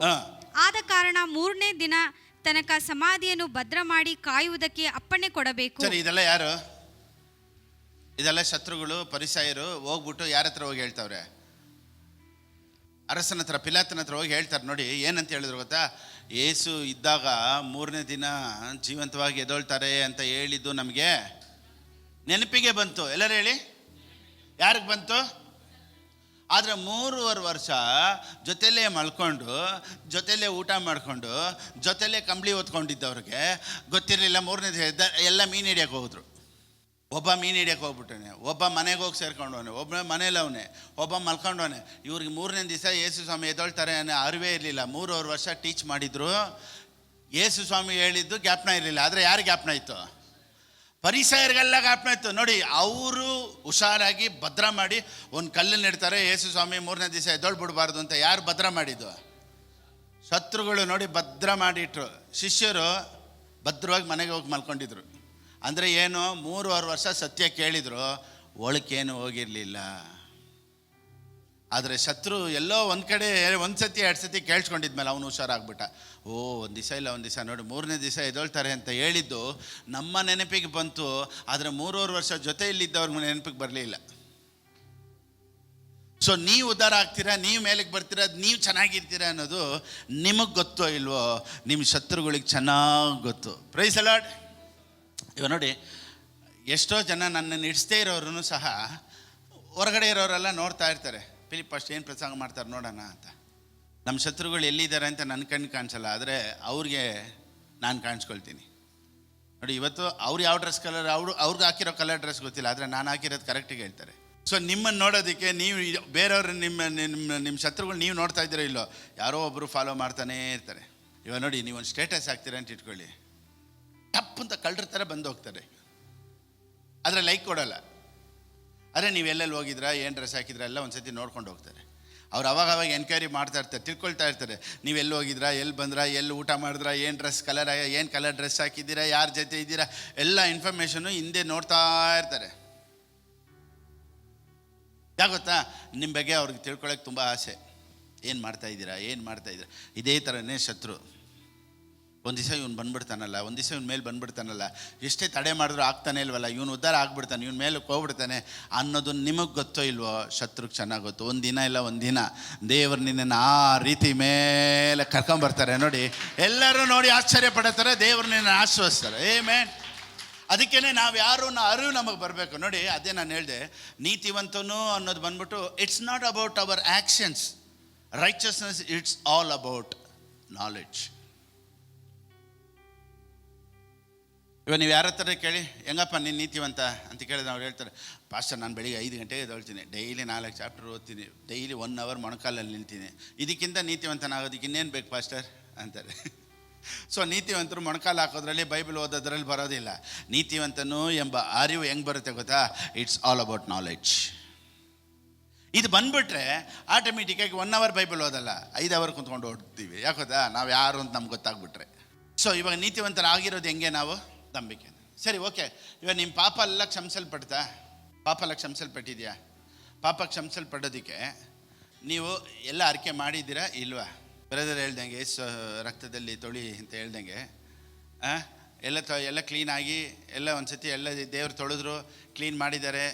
ಆದ ಕಾರಣ 3ನೇ ದಿನ ತನಕ ಸಮಾಧಿಯನ್ನು ಭದ್ರ ಮಾಡಿ ಕಾಯುವುದಕ್ಕೆ ಅಪ್ಪಣೆ ಕೊಡಬೇಕು. ಇದೆಲ್ಲ ಯಾರು? ಇದೆಲ್ಲ ಶತ್ರುಗಳು, ಪರಿಸಾಯರು. ಹೋಗ್ಬಿಟ್ಟು ಯಾರ ಹತ್ರ ಹೋಗಿ ಹೇಳ್ತಾವ್ರೆ? ಅರಸನ ಹತ್ರ, ಪಿಲಾತನ ಹತ್ರ ಹೋಗಿ ಹೇಳ್ತಾರೆ. ನೋಡಿ ಏನಂತ ಹೇಳಿದ್ರು ಗೊತ್ತಾ? ಯೇಸು ಇದ್ದಾಗ 3ನೇ ದಿನ ಜೀವಂತವಾಗಿ ಎದ್ದೊಳ್ತಾರೆ ಅಂತ ಹೇಳಿದ್ದು ನಮಗೆ ನೆನಪಿಗೆ ಬಂತು. ಎಲ್ಲರೂ ಹೇಳಿ, ಯಾರಿಗೆ ಬಂತು? ಆದರೆ 3.5 ವರ್ಷ ಜೊತೆಲೇ ಮಲ್ಕೊಂಡು, ಜೊತೆಲೇ ಊಟ ಮಾಡಿಕೊಂಡು, ಜೊತೆಲೇ ಕಂಬಳಿ ಹೊತ್ಕೊಂಡಿದ್ದವ್ರಿಗೆ ಗೊತ್ತಿರಲಿಲ್ಲ 3ನೇ ದಿನ ಎಲ್ಲ ಮೀನು ಹಿಡಿಯೋಕೆ ಹೋಗಿದ್ರು. ಒಬ್ಬ ಮೀನು ಹಿಡಿಯೋಕೆ ಹೋಗ್ಬಿಟ್ಟವನೆ, ಒಬ್ಬ ಮನೆಗೆ ಹೋಗಿ ಸೇರ್ಕೊಂಡವನೆ, ಒಬ್ಬ ಮನೇಲವನೇ, ಒಬ್ಬ ಮಲ್ಕೊಂಡವನೆ. ಇವ್ರಿಗೆ 3ನೇ ದಿವಸ ಯೇಸು ಸ್ವಾಮಿ ಎದ್ದೊಳ್ತಾರೆ ಅನ್ನೋ ಅರಿವೇ ಇರಲಿಲ್ಲ. 3.5 ವರ್ಷ ಟೀಚ್ ಮಾಡಿದ್ರು. ಯೇಸು ಸ್ವಾಮಿ ಹೇಳಿದ್ದು ಜ್ಞಾಪನ ಇರಲಿಲ್ಲ. ಆದರೆ ಯಾರು ಜ್ಞಾಪನ ಇತ್ತು? ಪರಿಸಾಯರಿಗೆಲ್ಲ ಜ್ಞಾಪನ ಇತ್ತು. ನೋಡಿ, ಅವರು ಹುಷಾರಾಗಿ ಭದ್ರ ಮಾಡಿ ಒಂದು ಕಲ್ಲನ್ನು ಇಡ್ತಾರೆ, ಯೇಸು ಸ್ವಾಮಿ 3ನೇ ದಿವಸ ಎದ್ದೊಳ್ಬಿಡ್ಬಾರ್ದು ಅಂತ. ಯಾರು ಭದ್ರ ಮಾಡಿದ್ದು? ಶತ್ರುಗಳು. ನೋಡಿ, ಭದ್ರ ಮಾಡಿಟ್ರು. ಶಿಷ್ಯರು ಭದ್ರವಾಗಿ ಮನೆಗೆ ಹೋಗಿ ಮಲ್ಕೊಂಡಿದ್ರು. ಅಂದರೆ ಏನು? 3.5 ವರ್ಷ ಸತ್ಯ ಕೇಳಿದ್ರು, ಒಳಕ್ಕೇನು ಹೋಗಿರಲಿಲ್ಲ. ಆದರೆ ಶತ್ರು ಎಲ್ಲೋ ಒಂದು ಕಡೆ 1 ಸತಿ 2 ಸತಿ ಕೇಳಿಸ್ಕೊಂಡಿದ್ಮೇಲೆ ಅವನು ಹುಷಾರಾಗ್ಬಿಟ್ಟ. ಒಂದು ದಿವಸ ಇಲ್ಲ, ಒಂದು ದಿವಸ ನೋಡಿ 3ನೇ ದಿವಸ ಎದ್ದೊಳ್ತಾರೆ ಅಂತ ಹೇಳಿದ್ದು ನಮ್ಮ ನೆನಪಿಗೆ ಬಂತು. ಆದರೆ 3.5 ವರ್ಷ ಜೊತೆಯಲ್ಲಿದ್ದವ್ರಿಗೆ ನೆನಪಿಗೆ ಬರಲಿಲ್ಲ. ಸೊ ನೀವು ಉದ್ಧಾರ ಆಗ್ತೀರಾ, ನೀವು ಮೇಲಕ್ಕೆ ಬರ್ತೀರಾ, ನೀವು ಚೆನ್ನಾಗಿರ್ತೀರಾ ಅನ್ನೋದು ನಿಮಗೆ ಗೊತ್ತೋ ಇಲ್ವೋ, ನಿಮ್ಮ ಶತ್ರುಗಳಿಗೆ ಚೆನ್ನಾಗಿ ಗೊತ್ತು. Praise the lord. ಇವಾಗ ನೋಡಿ, ಎಷ್ಟೋ ಜನ ನನ್ನನ್ನು ಇಡಿಸ್ದೇ ಇರೋರು ಸಹ ಹೊರಗಡೆ ಇರೋರೆಲ್ಲ ನೋಡ್ತಾ ಇರ್ತಾರೆ, ಫಿಲಿಪ್ ಫಸ್ಟ್ ಏನು ಪ್ರಸಂಗ ಮಾಡ್ತಾರೆ ನೋಡೋಣ ಅಂತ. ನಮ್ಮ ಶತ್ರುಗಳು ಎಲ್ಲಿದ್ದಾರೆ ಅಂತ ನನ್ನ ಕಣ್ಣು ಕಾಣಿಸಲ್ಲ, ಆದರೆ ಅವ್ರಿಗೆ ನಾನು ಕಾಣಿಸ್ಕೊಳ್ತೀನಿ. ನೋಡಿ, ಇವತ್ತು ಅವ್ರು ಯಾವ ಡ್ರೆಸ್ ಕಲರ್, ಅವ್ರಿಗೆ ಹಾಕಿರೋ ಕಲರ್ ಡ್ರೆಸ್ ಗೊತ್ತಿಲ್ಲ, ಆದರೆ ನಾನು ಹಾಕಿರೋದು ಕರೆಕ್ಟಿಗೆ ಹೇಳ್ತಾರೆ. ಸೊ ನಿಮ್ಮನ್ನು ನೋಡೋದಕ್ಕೆ ನೀವು ಬೇರೆಯವ್ರು ನಿಮ್ಮ ಶತ್ರುಗಳು ನೀವು ನೋಡ್ತಾ ಇದ್ದೀರೋ ಇಲ್ಲೋ, ಯಾರೋ ಒಬ್ಬರು ಫಾಲೋ ಮಾಡ್ತಾನೇ ಇರ್ತಾರೆ. ಇವಾಗ ನೋಡಿ, ನೀವೊಂದು ಸ್ಟೇಟಸ್ ಹಾಕ್ತೀರ ಅಂತ ಇಟ್ಕೊಳ್ಳಿ, ಟಪ್ ಅಂತ ಕಳ್ಳರ ಥರ ಬಂದು ಹೋಗ್ತಾರೆ, ಆದರೆ ಲೈಕ್ ಕೊಡೋಲ್ಲ. ಆದರೆ ನೀವು ಎಲ್ಲೆಲ್ಲಿ ಹೋಗಿದ್ರಾ, ಏನು ಡ್ರೆಸ್ ಹಾಕಿದ್ರಾ ಎಲ್ಲ ಒಂದು ಸತಿ ನೋಡ್ಕೊಂಡು ಹೋಗ್ತಾರೆ. ಅವ್ರು ಅವಾಗ ಎನ್ಕ್ವೈರಿ ಮಾಡ್ತಾ ಇರ್ತಾರೆ, ತಿಳ್ಕೊಳ್ತಾ ಇರ್ತಾರೆ. ನೀವು ಎಲ್ಲಿ ಹೋಗಿದ್ರಾ, ಎಲ್ಲಿ ಬಂದ್ರಾ, ಎಲ್ಲಿ ಊಟ ಮಾಡಿದ್ರಾ, ಏನು ಡ್ರೆಸ್ ಕಲರ್ ಏನು ಕಲರ್ ಡ್ರೆಸ್ ಹಾಕಿದ್ದೀರಾ, ಯಾರ ಜೊತೆ ಇದ್ದೀರಾ, ಎಲ್ಲ ಇನ್ಫಾರ್ಮೇಷನ್ನು ಹಿಂದೆ ನೋಡ್ತಾ ಇರ್ತಾರೆ. ಯಾಕೆ ಗೊತ್ತಾ, ನಿಮ್ಮ ಬಗ್ಗೆ ಅವ್ರಿಗೆ ತಿಳ್ಕೊಳಕ್ಕೆ ತುಂಬ ಆಸೆ. ಏನು ಮಾಡ್ತಾಯಿದ್ದೀರಾ, ಏನು ಮಾಡ್ತಾಯಿದ್ದೀರಾ. ಇದೇ ಥರನೇ ಶತ್ರು. ಒಂದು ದಿವಸ ಇವ್ನು ಬಂದ್ಬಿಡ್ತಾನಲ್ಲ, ಒಂದು ದಿವಸ ಇವ್ನ ಮೇಲೆ ಬಂದ್ಬಿಡ್ತಾನಲ್ಲ, ಎಷ್ಟೇ ತಡೆ ಮಾಡಿದ್ರು ಆಗ್ತಾನೆ ಇಲ್ವಲ್ಲ, ಇವನು ಉದ್ಧಾರ ಆಗ್ಬಿಡ್ತಾನೆ, ಇವನ ಮೇಲೆ ಹೋಗ್ಬಿಡ್ತಾನೆ ಅನ್ನೋದು ನಿಮಗೆ ಗೊತ್ತೋ ಇಲ್ವೋ, ಶತ್ರುಗೆ ಚೆನ್ನಾಗಿ ಗೊತ್ತು. ಒಂದು ದಿನ ಇಲ್ಲ ಒಂದು ದಿನ ದೇವರು ನಿನ್ನನ್ನು ಆ ರೀತಿ ಮೇಲೆ ಕರ್ಕೊಂಬರ್ತಾರೆ. ನೋಡಿ, ಎಲ್ಲರೂ ನೋಡಿ ಆಶ್ಚರ್ಯ ಪಡತ್ತಾರೆ, ದೇವರು ನಿನ್ನ ಆಶ್ವಸ್ತಾರೆ. ಆಮೆನ್. ಅದಕ್ಕೇ ನಾವು ಯಾರು ಅರಿವು ನಮಗೆ ಬರಬೇಕು. ನೋಡಿ, ಅದೇ ನಾನು ಹೇಳಿದೆ, ನೀತಿವಂತನು ಅನ್ನೋದು ಬಂದ್ಬಿಟ್ಟು it's not about our actions, righteousness, it's all about knowledge. ಇವಾಗ ನೀವು ಯಾರ ಹತ್ರ ಕೇಳಿ, ಹೆಂಗಪ್ಪ ನೀನು ನೀತಿವಂತ ಅಂತ ಕೇಳಿದ್ರೆ ಅವ್ರು ಹೇಳ್ತಾರೆ, ಪಾಸ್ಟರ್ ನಾನು ಬೆಳಿಗ್ಗೆ 5 ಗಂಟೆಗೆ ಎದ್ದೇಳ್ತೀನಿ, ಡೈಲಿ 4 ಚಾಪ್ಟರ್ ಓದ್ತೀನಿ, ಡೈಲಿ 1 hour ಮೊಣಕಾಲಲ್ಲಿ ನಿಲ್ತೀನಿ, ಇದಕ್ಕಿಂತ ನೀತಿವಂತನಾಗೋದಕ್ಕೆ ಇನ್ನೇನು ಬೇಕು ಪಾಸ್ಟರ್ ಅಂತಾರೆ. ಸೊ ನೀತಿವಂತರು ಮೊಣಕಾಲು ಹಾಕೋದ್ರಲ್ಲಿ, ಬೈಬಲ್ ಓದೋದ್ರಲ್ಲಿ ಬರೋದಿಲ್ಲ. ನೀತಿವಂತನು ಎಂಬ ಅರಿವು ಹೆಂಗೆ ಬರುತ್ತೆ ಗೊತ್ತಾ, ಇಟ್ಸ್ ಆಲ್ ಅಬೌಟ್ ನಾಲೆಡ್ಜ್. ಇದು ಬಂದ್ಬಿಟ್ರೆ ಆಟೋಮೆಟಿಕ್ಕಾಗಿ 1 hour ಬೈಬಲ್ ಓದಲ್ಲ, 5 hour ಕುಂತ್ಕೊಂಡು ಓಡ್ತೀವಿ. ಯಾಕೋದಾ, ನಾವು ಯಾರು ಅಂತ ನಮ್ಗೆ ಗೊತ್ತಾಗ್ಬಿಟ್ರೆ. ಸೊ ಇವಾಗ ನೀತಿವಂತರಾಗಿರೋದು ಹೆಂಗೆ, ನಾವು ನಂಬಿಕೆ. ಸರಿ, ಓಕೆ, ಇವಾಗ ನಿಮ್ಮ ಪಾಪ ಎಲ್ಲ ಕ್ಷಮಿಸಲ್ಪಡ್ತಾ, ಪಾಪ ಎಲ್ಲ ಕ್ಷಮಿಸಲ್ಪಟ್ಟಿದೆಯಾ? ಪಾಪ ಕ್ಷಮಿಸಲ್ಪಡೋದಕ್ಕೆ ನೀವು ಎಲ್ಲ ಅರಿಕೆ ಮಾಡಿದ್ದೀರಾ ಇಲ್ವಾ? ಬ್ರದರ್ ಹೇಳ್ದಂಗೆ ರಕ್ತದಲ್ಲಿ ತೊಳಿ ಅಂತ ಹೇಳ್ದಂಗೆ ಎಲ್ಲ ಕ್ಲೀನಾಗಿ ಎಲ್ಲ ಒಂದು ಸತಿ ಎಲ್ಲ ದೇವ್ರು ತೊಳೆದ್ರು, ಕ್ಲೀನ್ ಮಾಡಿದ್ದಾರೆ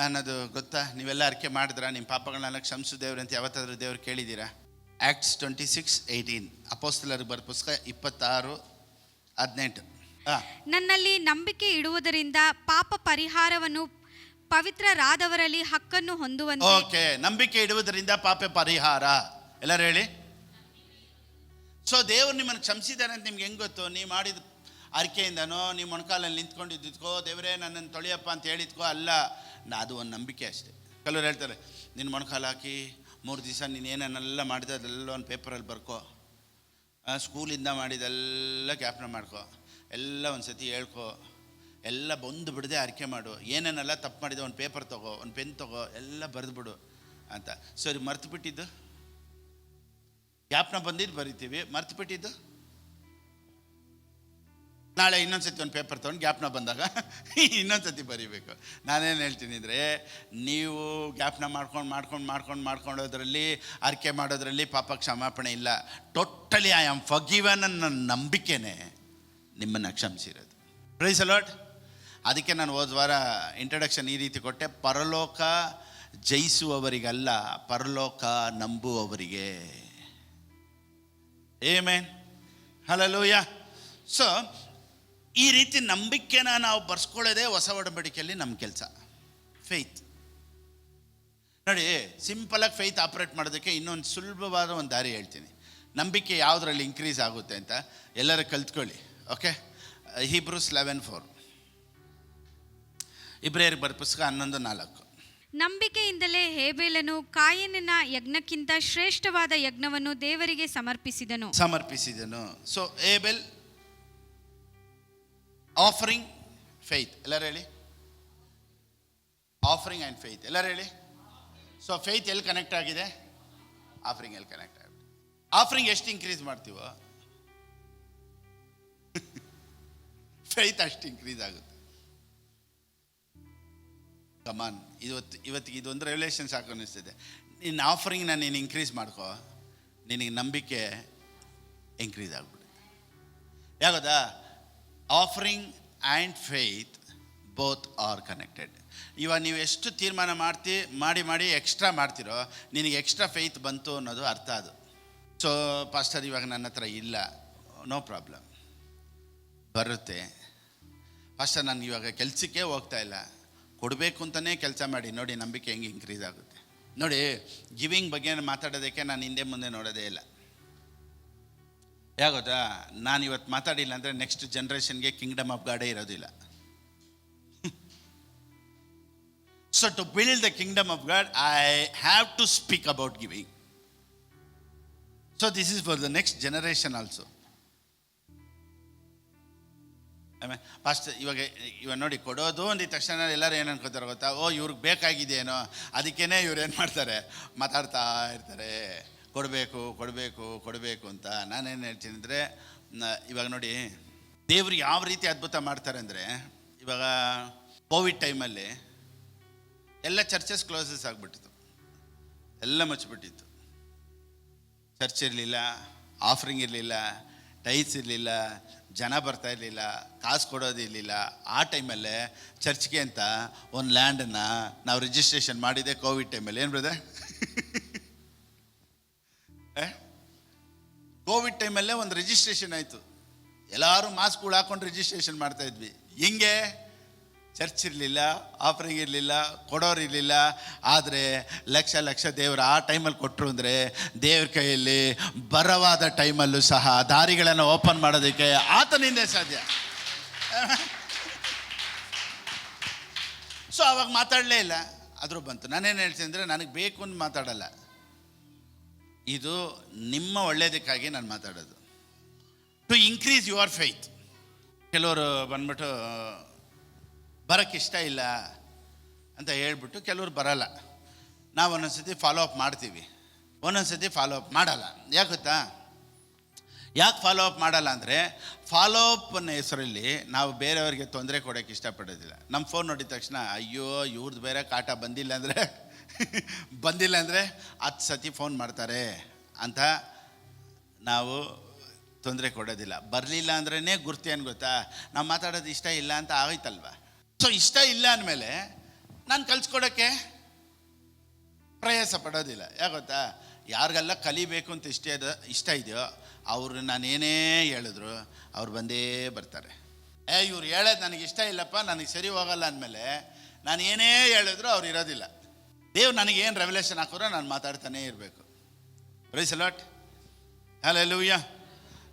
ಅನ್ನೋದು ಗೊತ್ತಾ? ನೀವೆಲ್ಲ ಅರಿಕೆ ಮಾಡಿದ್ರಾ? ನಿಮ್ಮ ಪಾಪಗಳನ್ನೆಲ್ಲ ಕ್ಷಮಿಸು ದೇವ್ರು ಅಂತ ಯಾವತ್ತಾದ್ರೂ ದೇವ್ರು ಕೇಳಿದ್ದೀರಾ? Acts 26:18 ಅಪೊಸ್ತಲರಿಗೆ ಬರೆದ ಪುಸ್ತಕ 26:18. ನನ್ನಲ್ಲಿ ನಂಬಿಕೆ ಇಡುವುದರಿಂದ ಪಾಪ ಪರಿಹಾರವನ್ನು ಪವಿತ್ರರಾದವರಲ್ಲಿ ಹಕ್ಕನ್ನು ಹೊಂದುವಂತೆ. ಓಕೆ, ನಂಬಿಕೆ ಇಡುವುದರಿಂದ ಪಾಪ ಪರಿಹಾರ. ಎಲ್ಲರೂ ಹೇಳಿ. ಸೊ ದೇವ್ರು ನಿಮ್ಮನ್ನು ಕ್ಷಮಿಸಿದ್ದಾರೆ ಅಂತ ನಿಮ್ಗೆ ಹೆಂಗೆ ಗೊತ್ತು? ನೀವು ಮಾಡಿದ ಅರಿಕೆಯಿಂದನೋ, ನೀವು ಮೊಣಕಾಲಲ್ಲಿ ನಿಂತ್ಕೊಂಡಿದ್ದಕ್ಕೋ, ದೇವರೇ ನನ್ನನ್ನು ತೊಳೆಯಪ್ಪ ಅಂತ ಹೇಳಿದ್ಕೋ ಅಲ್ಲ, ಅದು ಒಂದು ನಂಬಿಕೆ ಅಷ್ಟೇ. ಕೆಲವರು ಹೇಳ್ತಾರೆ, ನಿನ್ನ ಮೊಣಕಾಲು ಹಾಕಿ 3 ದಿವಸ ನೀನು ಏನೇನೆಲ್ಲ ಮಾಡಿದೆ ಅದೆಲ್ಲ ಒಂದು ಪೇಪರಲ್ಲಿ ಬರ್ಕೋ, ಸ್ಕೂಲಿಂದ ಮಾಡಿದೆಲ್ಲ ಜ್ಞಾಪನ ಮಾಡ್ಕೋ, ಎಲ್ಲ ಒಂದು ಸತಿ ಹೇಳ್ಕೊ, ಎಲ್ಲ ಬಂದು ಬಿಡದೆ ಅರಿಕೆ ಮಾಡು, ಏನೇನೆಲ್ಲ ತಪ್ಪು ಮಾಡಿದೆ ಒಂದು ಪೇಪರ್ ತೊಗೋ, ಒಂದು ಪೆನ್ ತೊಗೋ, ಎಲ್ಲ ಬರೆದ್ಬಿಡು ಅಂತ. ಸರಿ, ಮರ್ತು ಬಿಟ್ಟಿದ್ದು ಜ್ಞಾಪನ ಬಂದಿದ್ದು ಬರಿತೀವಿ, ಮರ್ತು ಬಿಟ್ಟಿದ್ದು ನಾಳೆ ಇನ್ನೊಂದು ಸತಿ ಒಂದು ಪೇಪರ್ ತೊಗೊಂಡು ಜ್ಞಾಪನ ಬಂದಾಗ ಇನ್ನೊಂದು ಸತಿ ಬರೀಬೇಕು. ನಾನೇನು ಹೇಳ್ತೀನಿ ಅಂದರೆ, ನೀವು ಜ್ಞಾಪನ ಮಾಡ್ಕೊಂಡೋದ್ರಲ್ಲಿ, ಅರಿಕೆ ಮಾಡೋದ್ರಲ್ಲಿ ಪಾಪ ಕ್ಷಮಾಪಣೆ ಇಲ್ಲ. ಟೋಟಲಿ ಐ ಆಮ್ ಫರ್ಗಿವನ್ ಅನ್ನೋ ನಂಬಿಕೆನೇ ನಿಮ್ಮನ್ನು ಕ್ಷಮಿಸಿರೋದು. Price the lord. ಅದಕ್ಕೆ ನಾನು ಹೋದ ವಾರ ಇಂಟ್ರಡಕ್ಷನ್ ಈ ರೀತಿ ಕೊಟ್ಟೆ, ಪರಲೋಕ ಜಯಿಸುವವರಿಗಲ್ಲ, ಪರಲೋಕ ನಂಬುವವರಿಗೆ. Amen, hallelujah. ಸೊ ಈ ರೀತಿ ನಂಬಿಕೆನ ನಾವು ಬರ್ಸ್ಕೊಳ್ಳೋದೇ ಹೊಸ ಒಡಂಬಡಿಕೆಯಲ್ಲಿ ನಮ್ಮ ಕೆಲಸ. ಫೇತ್ ನೋಡಿ, ಸಿಂಪಲಾಗಿ ಫೇತ್ ಆಪ್ರೇಟ್ ಮಾಡೋದಕ್ಕೆ ಇನ್ನೊಂದು ಸುಲಭವಾದ ಒಂದು ದಾರಿ ಹೇಳ್ತೀನಿ. ನಂಬಿಕೆ ಯಾವುದರಲ್ಲಿ ಇನ್ಕ್ರೀಸ್ ಆಗುತ್ತೆ ಅಂತ ಎಲ್ಲರೂ ಕಲ್ತ್ಕೊಳ್ಳಿ. ಓಕೆ, ಹೀಬ್ರೂಸ್ 11:4, ಇಬ್ರಿಯರಿಗೆ ಬರೆದ ಪುಸ್ತಕ 11:4. ನಂಬಿಕೆಯಿಂದಲೇ ಹೇಬೇಲನು ಕಾಯಿನನ ಯಜ್ಞಕ್ಕಿಂತ ಶ್ರೇಷ್ಠವಾದ ಯಜ್ಞವನ್ನು ದೇವರಿಗೆ ಸಮರ್ಪಿಸಿದನು. ಸೊ ಹೇಬೆಲ್ ಆಫರಿಂಗ್ ಫೇತ್. ಎಲ್ಲರೂ ಹೇಳಿ, ಆಫರಿಂಗ್ ಆ್ಯಂಡ್ ಫೇತ್. ಎಲ್ಲರೂ ಹೇಳಿ. ಸೊ ಫೇತ್ ಎಲ್ಲಿ ಕನೆಕ್ಟ್ ಆಗಿದೆ? ಆಫರಿಂಗ್ ಎಲ್ಲಿ ಕನೆಕ್ಟ್ ಆಗಿದೆ? ಆಫರಿಂಗ್ ಎಷ್ಟು ಇನ್ಕ್ರೀಸ್ ಮಾಡ್ತೀವೋ ಫೇತ್ ಅಷ್ಟು ಇನ್ಕ್ರೀಸ್ ಆಗುತ್ತೆ. ಕಮಾನ್, ಇವತ್ತಿಗೆ ಇದೊಂದು ರೆವಲ್ಯೂಷನ್ ಸಾಕು ಅನ್ನಿಸ್ತಿದೆ. ನಿನ್ನ ಆಫರಿಂಗ್ನ ನೀನು ಇನ್ಕ್ರೀಸ್ ಮಾಡ್ಕೋ, ನಿನಗೆ ನಂಬಿಕೆ ಇನ್ಕ್ರೀಸ್ ಆಗ್ಬಿಡುತ್ತೆ. ಯಾಕೋದಾ? Offering and faith both are connected. ಇವಾಗ ನೀವು ಎಷ್ಟು ತೀರ್ಮಾನ ಮಾಡಿ ಎಕ್ಸ್ಟ್ರಾ ಮಾಡ್ತಿರೋ, ನಿನಗೆ ಎಕ್ಸ್ಟ್ರಾ ಫೇತ್ ಬಂತು ಅನ್ನೋದು ಅರ್ಥ. ಅದು ಸೊ ಪಾಸ್ಟರ್ ಇವಾಗ ನನ್ನ ಹತ್ರ ಇಲ್ಲ, ನೋ ಪ್ರಾಬ್ಲಮ್, ಬರುತ್ತೆ. ಪಾಸ್ಟರ್ ನಾನು ಇವಾಗ ಕೆಲಸಕ್ಕೆ ಹೋಗ್ತಾ ಇಲ್ಲ, ಕೊಡಬೇಕು ಅಂತಲೇ ಕೆಲಸ ಮಾಡಿ ನೋಡಿ, ನಂಬಿಕೆ ಹೆಂಗೆ ಇನ್ಕ್ರೀಸ್ ಆಗುತ್ತೆ ನೋಡಿ. ಗಿವಿಂಗ್ ಬಗ್ಗೆ ಮಾತಾಡೋದಕ್ಕೆ ನಾನು ಹಿಂದೆ ಮುಂದೆ ನೋಡೋದೇ ಇಲ್ಲ. ಯಾಗೋದಾ? ನಾನು ಇವತ್ತು ಮಾತಾಡಿಲ್ಲ ಅಂದರೆ ನೆಕ್ಸ್ಟ್ ಜನ್ರೇಷನ್ಗೆ ಕಿಂಗ್ಡಮ್ ಆಫ್ ಗಾಡೇ ಇರೋದಿಲ್ಲ. So to build the kingdom of God, I have to speak about giving. So this is for the next generation also. ಆಮೇಲೆ ಫಸ್ಟ್ ಇವಾಗ ನೋಡಿ, ಕೊಡೋದು ಅಂದಿದ ತಕ್ಷಣ ಎಲ್ಲರೂ ಏನು ಅನ್ಕೋತಾರೆ ಗೊತ್ತಾ? ಓ ಇವ್ರಿಗೆ ಬೇಕಾಗಿದೆಯೇನೋ, ಅದಕ್ಕೇನೆ ಇವ್ರು ಏನು ಮಾಡ್ತಾರೆ, ಮಾತಾಡ್ತಾ ಇರ್ತಾರೆ, ಕೊಡಬೇಕು ಕೊಡಬೇಕು ಕೊಡಬೇಕು ಅಂತ. ನಾನೇನು ಹೇಳ್ತೀನಿ ಅಂದರೆ, ಇವಾಗ ನೋಡಿ ದೇವ್ರು ಯಾವ ರೀತಿ ಅದ್ಭುತ ಮಾಡ್ತಾರೆ ಅಂದರೆ, ಇವಾಗ ಕೋವಿಡ್ ಟೈಮಲ್ಲಿ ಎಲ್ಲ ಚರ್ಚಸ್ ಕ್ಲೋಸಸ್ ಆಗಿಬಿಟ್ಟಿತ್ತು, ಎಲ್ಲ ಮುಚ್ಚಿಬಿಟ್ಟಿತ್ತು. ಚರ್ಚ್ ಇರಲಿಲ್ಲ, ಆಫರಿಂಗ್ ಇರಲಿಲ್ಲ, ಟೈಸ್ ಇರಲಿಲ್ಲ, ಜನ ಬರ್ತಾ ಇರಲಿಲ್ಲ, ಕಾಸು ಕೊಡೋದಿರಲಿಲ್ಲ. ಆ ಟೈಮಲ್ಲೇ ಚರ್ಚ್ಗೆ ಅಂತ ಒಂದು ಲ್ಯಾಂಡನ್ನು ನಾವು ರಿಜಿಸ್ಟ್ರೇಷನ್ ಮಾಡಿದೆ ಕೋವಿಡ್ ಟೈಮಲ್ಲಿ. ಏನು ಬ್ರದರ್? ಕೋವಿಡ್ ಟೈಮಲ್ಲೇ ಒಂದು ರಿಜಿಸ್ಟ್ರೇಷನ್ ಆಯಿತು. ಎಲ್ಲರೂ ಮಾಸ್ಕ್ಗಳು ಹಾಕೊಂಡು ರಿಜಿಸ್ಟ್ರೇಷನ್ ಮಾಡ್ತಾ ಇದ್ವಿ. ಹಿಂಗೆ ಚರ್ಚ್ ಇರಲಿಲ್ಲ, ಆಫರಿಂಗ್ ಇರಲಿಲ್ಲ, ಕೊಡೋರು ಇರಲಿಲ್ಲ. ಆದರೆ ಲಕ್ಷ ಲಕ್ಷ ದೇವರು ಆ ಟೈಮಲ್ಲಿ ಕೊಟ್ಟರು ಅಂದರೆ, ದೇವ್ರ ಕೈಯಲ್ಲಿ ಬರವಾದ ಟೈಮಲ್ಲೂ ಸಹ ದಾರಿಗಳನ್ನು ಓಪನ್ ಮಾಡೋದಕ್ಕೆ ಆತನಿಂದ ಸಾಧ್ಯ. ಸೊ ಅವಾಗ ಮಾತಾಡಲೇ ಇಲ್ಲ, ಆದರೂ ಬಂತು. ನಾನೇನು ಹೇಳ್ತೀನಿ ಅಂದರೆ, ನನಗೆ ಬೇಕು ಅಂತ ಮಾತಾಡಲ್ಲ, ಇದು ನಿಮ್ಮ ಒಳ್ಳೆಯದಕ್ಕಾಗಿ ನಾನು ಮಾತಾಡೋದು. To increase your faith. ಕೆಲವರು ಬಂದ್ಬಿಟ್ಟು ಬರೋಕ್ಕಿಷ್ಟ ಇಲ್ಲ ಅಂತ ಹೇಳ್ಬಿಟ್ಟು ಕೆಲವ್ರು ಬರಲ್ಲ. ನಾವು ಒಂದೊಂದು ಸತಿ ಫಾಲೋ ಅಪ್ ಮಾಡ್ತೀವಿ, ಒಂದೊಂದು ಸತಿ ಫಾಲೋ ಅಪ್ ಮಾಡಲ್ಲ. ಯಾಕೆ ಗೊತ್ತಾ? ಯಾಕೆ ಫಾಲೋ ಅಪ್ ಮಾಡಲ್ಲ ಅಂದರೆ, ಫಾಲೋ ಅಪ್ನ ಹೆಸರಲ್ಲಿ ನಾವು ಬೇರೆಯವ್ರಿಗೆ ತೊಂದರೆ ಕೊಡೋಕ್ಕೆ ಇಷ್ಟಪಡೋದಿಲ್ಲ. ನಮ್ಮ ಫೋನ್ ನೋಡಿದ ತಕ್ಷಣ, ಅಯ್ಯೋ ಇವ್ರದ್ದು ಬೇರೆ ಕಾಟ ಬಂದಿಲ್ಲ ಅಂದರೆ 10 ಸತಿ ಫೋನ್ ಮಾಡ್ತಾರೆ ಅಂತ ನಾವು ತೊಂದರೆ ಕೊಡೋದಿಲ್ಲ. ಬರಲಿಲ್ಲ ಅಂದ್ರೇ ಗುರ್ತಿ ಏನು ಗೊತ್ತಾ, ನಾವು ಮಾತಾಡೋದು ಇಷ್ಟ ಇಲ್ಲ ಅಂತ ಆಗೋಯ್ತಲ್ವ. ಸೊ ಇಷ್ಟ ಇಲ್ಲ ಅಂದಮೇಲೆ ನಾನು ಕಲಿಸ್ಕೊಡೋಕ್ಕೆ ಪ್ರಯಾಸ ಪಡೋದಿಲ್ಲ. ಯಾಕೆ ಗೊತ್ತಾ? ಯಾರಿಗೆಲ್ಲ ಕಲಿಬೇಕು ಅಂತ ಇಷ್ಟ ಇದೆಯೋ ಅವರು ನಾನು ಏನೇ ಹೇಳಿದ್ರು ಅವ್ರು ಬಂದೇ ಬರ್ತಾರೆ. ಇವ್ರು ಹೇಳೋದು ನನಗೆ ಇಷ್ಟ ಇಲ್ಲಪ್ಪ, ನನಗೆ ಸರಿ ಹೋಗಲ್ಲ ಅಂದಮೇಲೆ ನಾನು ಏನೇ ಹೇಳಿದ್ರು ಅವ್ರು ಇರೋದಿಲ್ಲ. ದೇವ್ರು ನನಗೇನು ರೆವಲ್ಯೂಷನ್ ಹಾಕೋರೋ ನಾನು ಮಾತಾಡ್ತಾನೇ ಇರಬೇಕು. Praise the lord, hallelujah.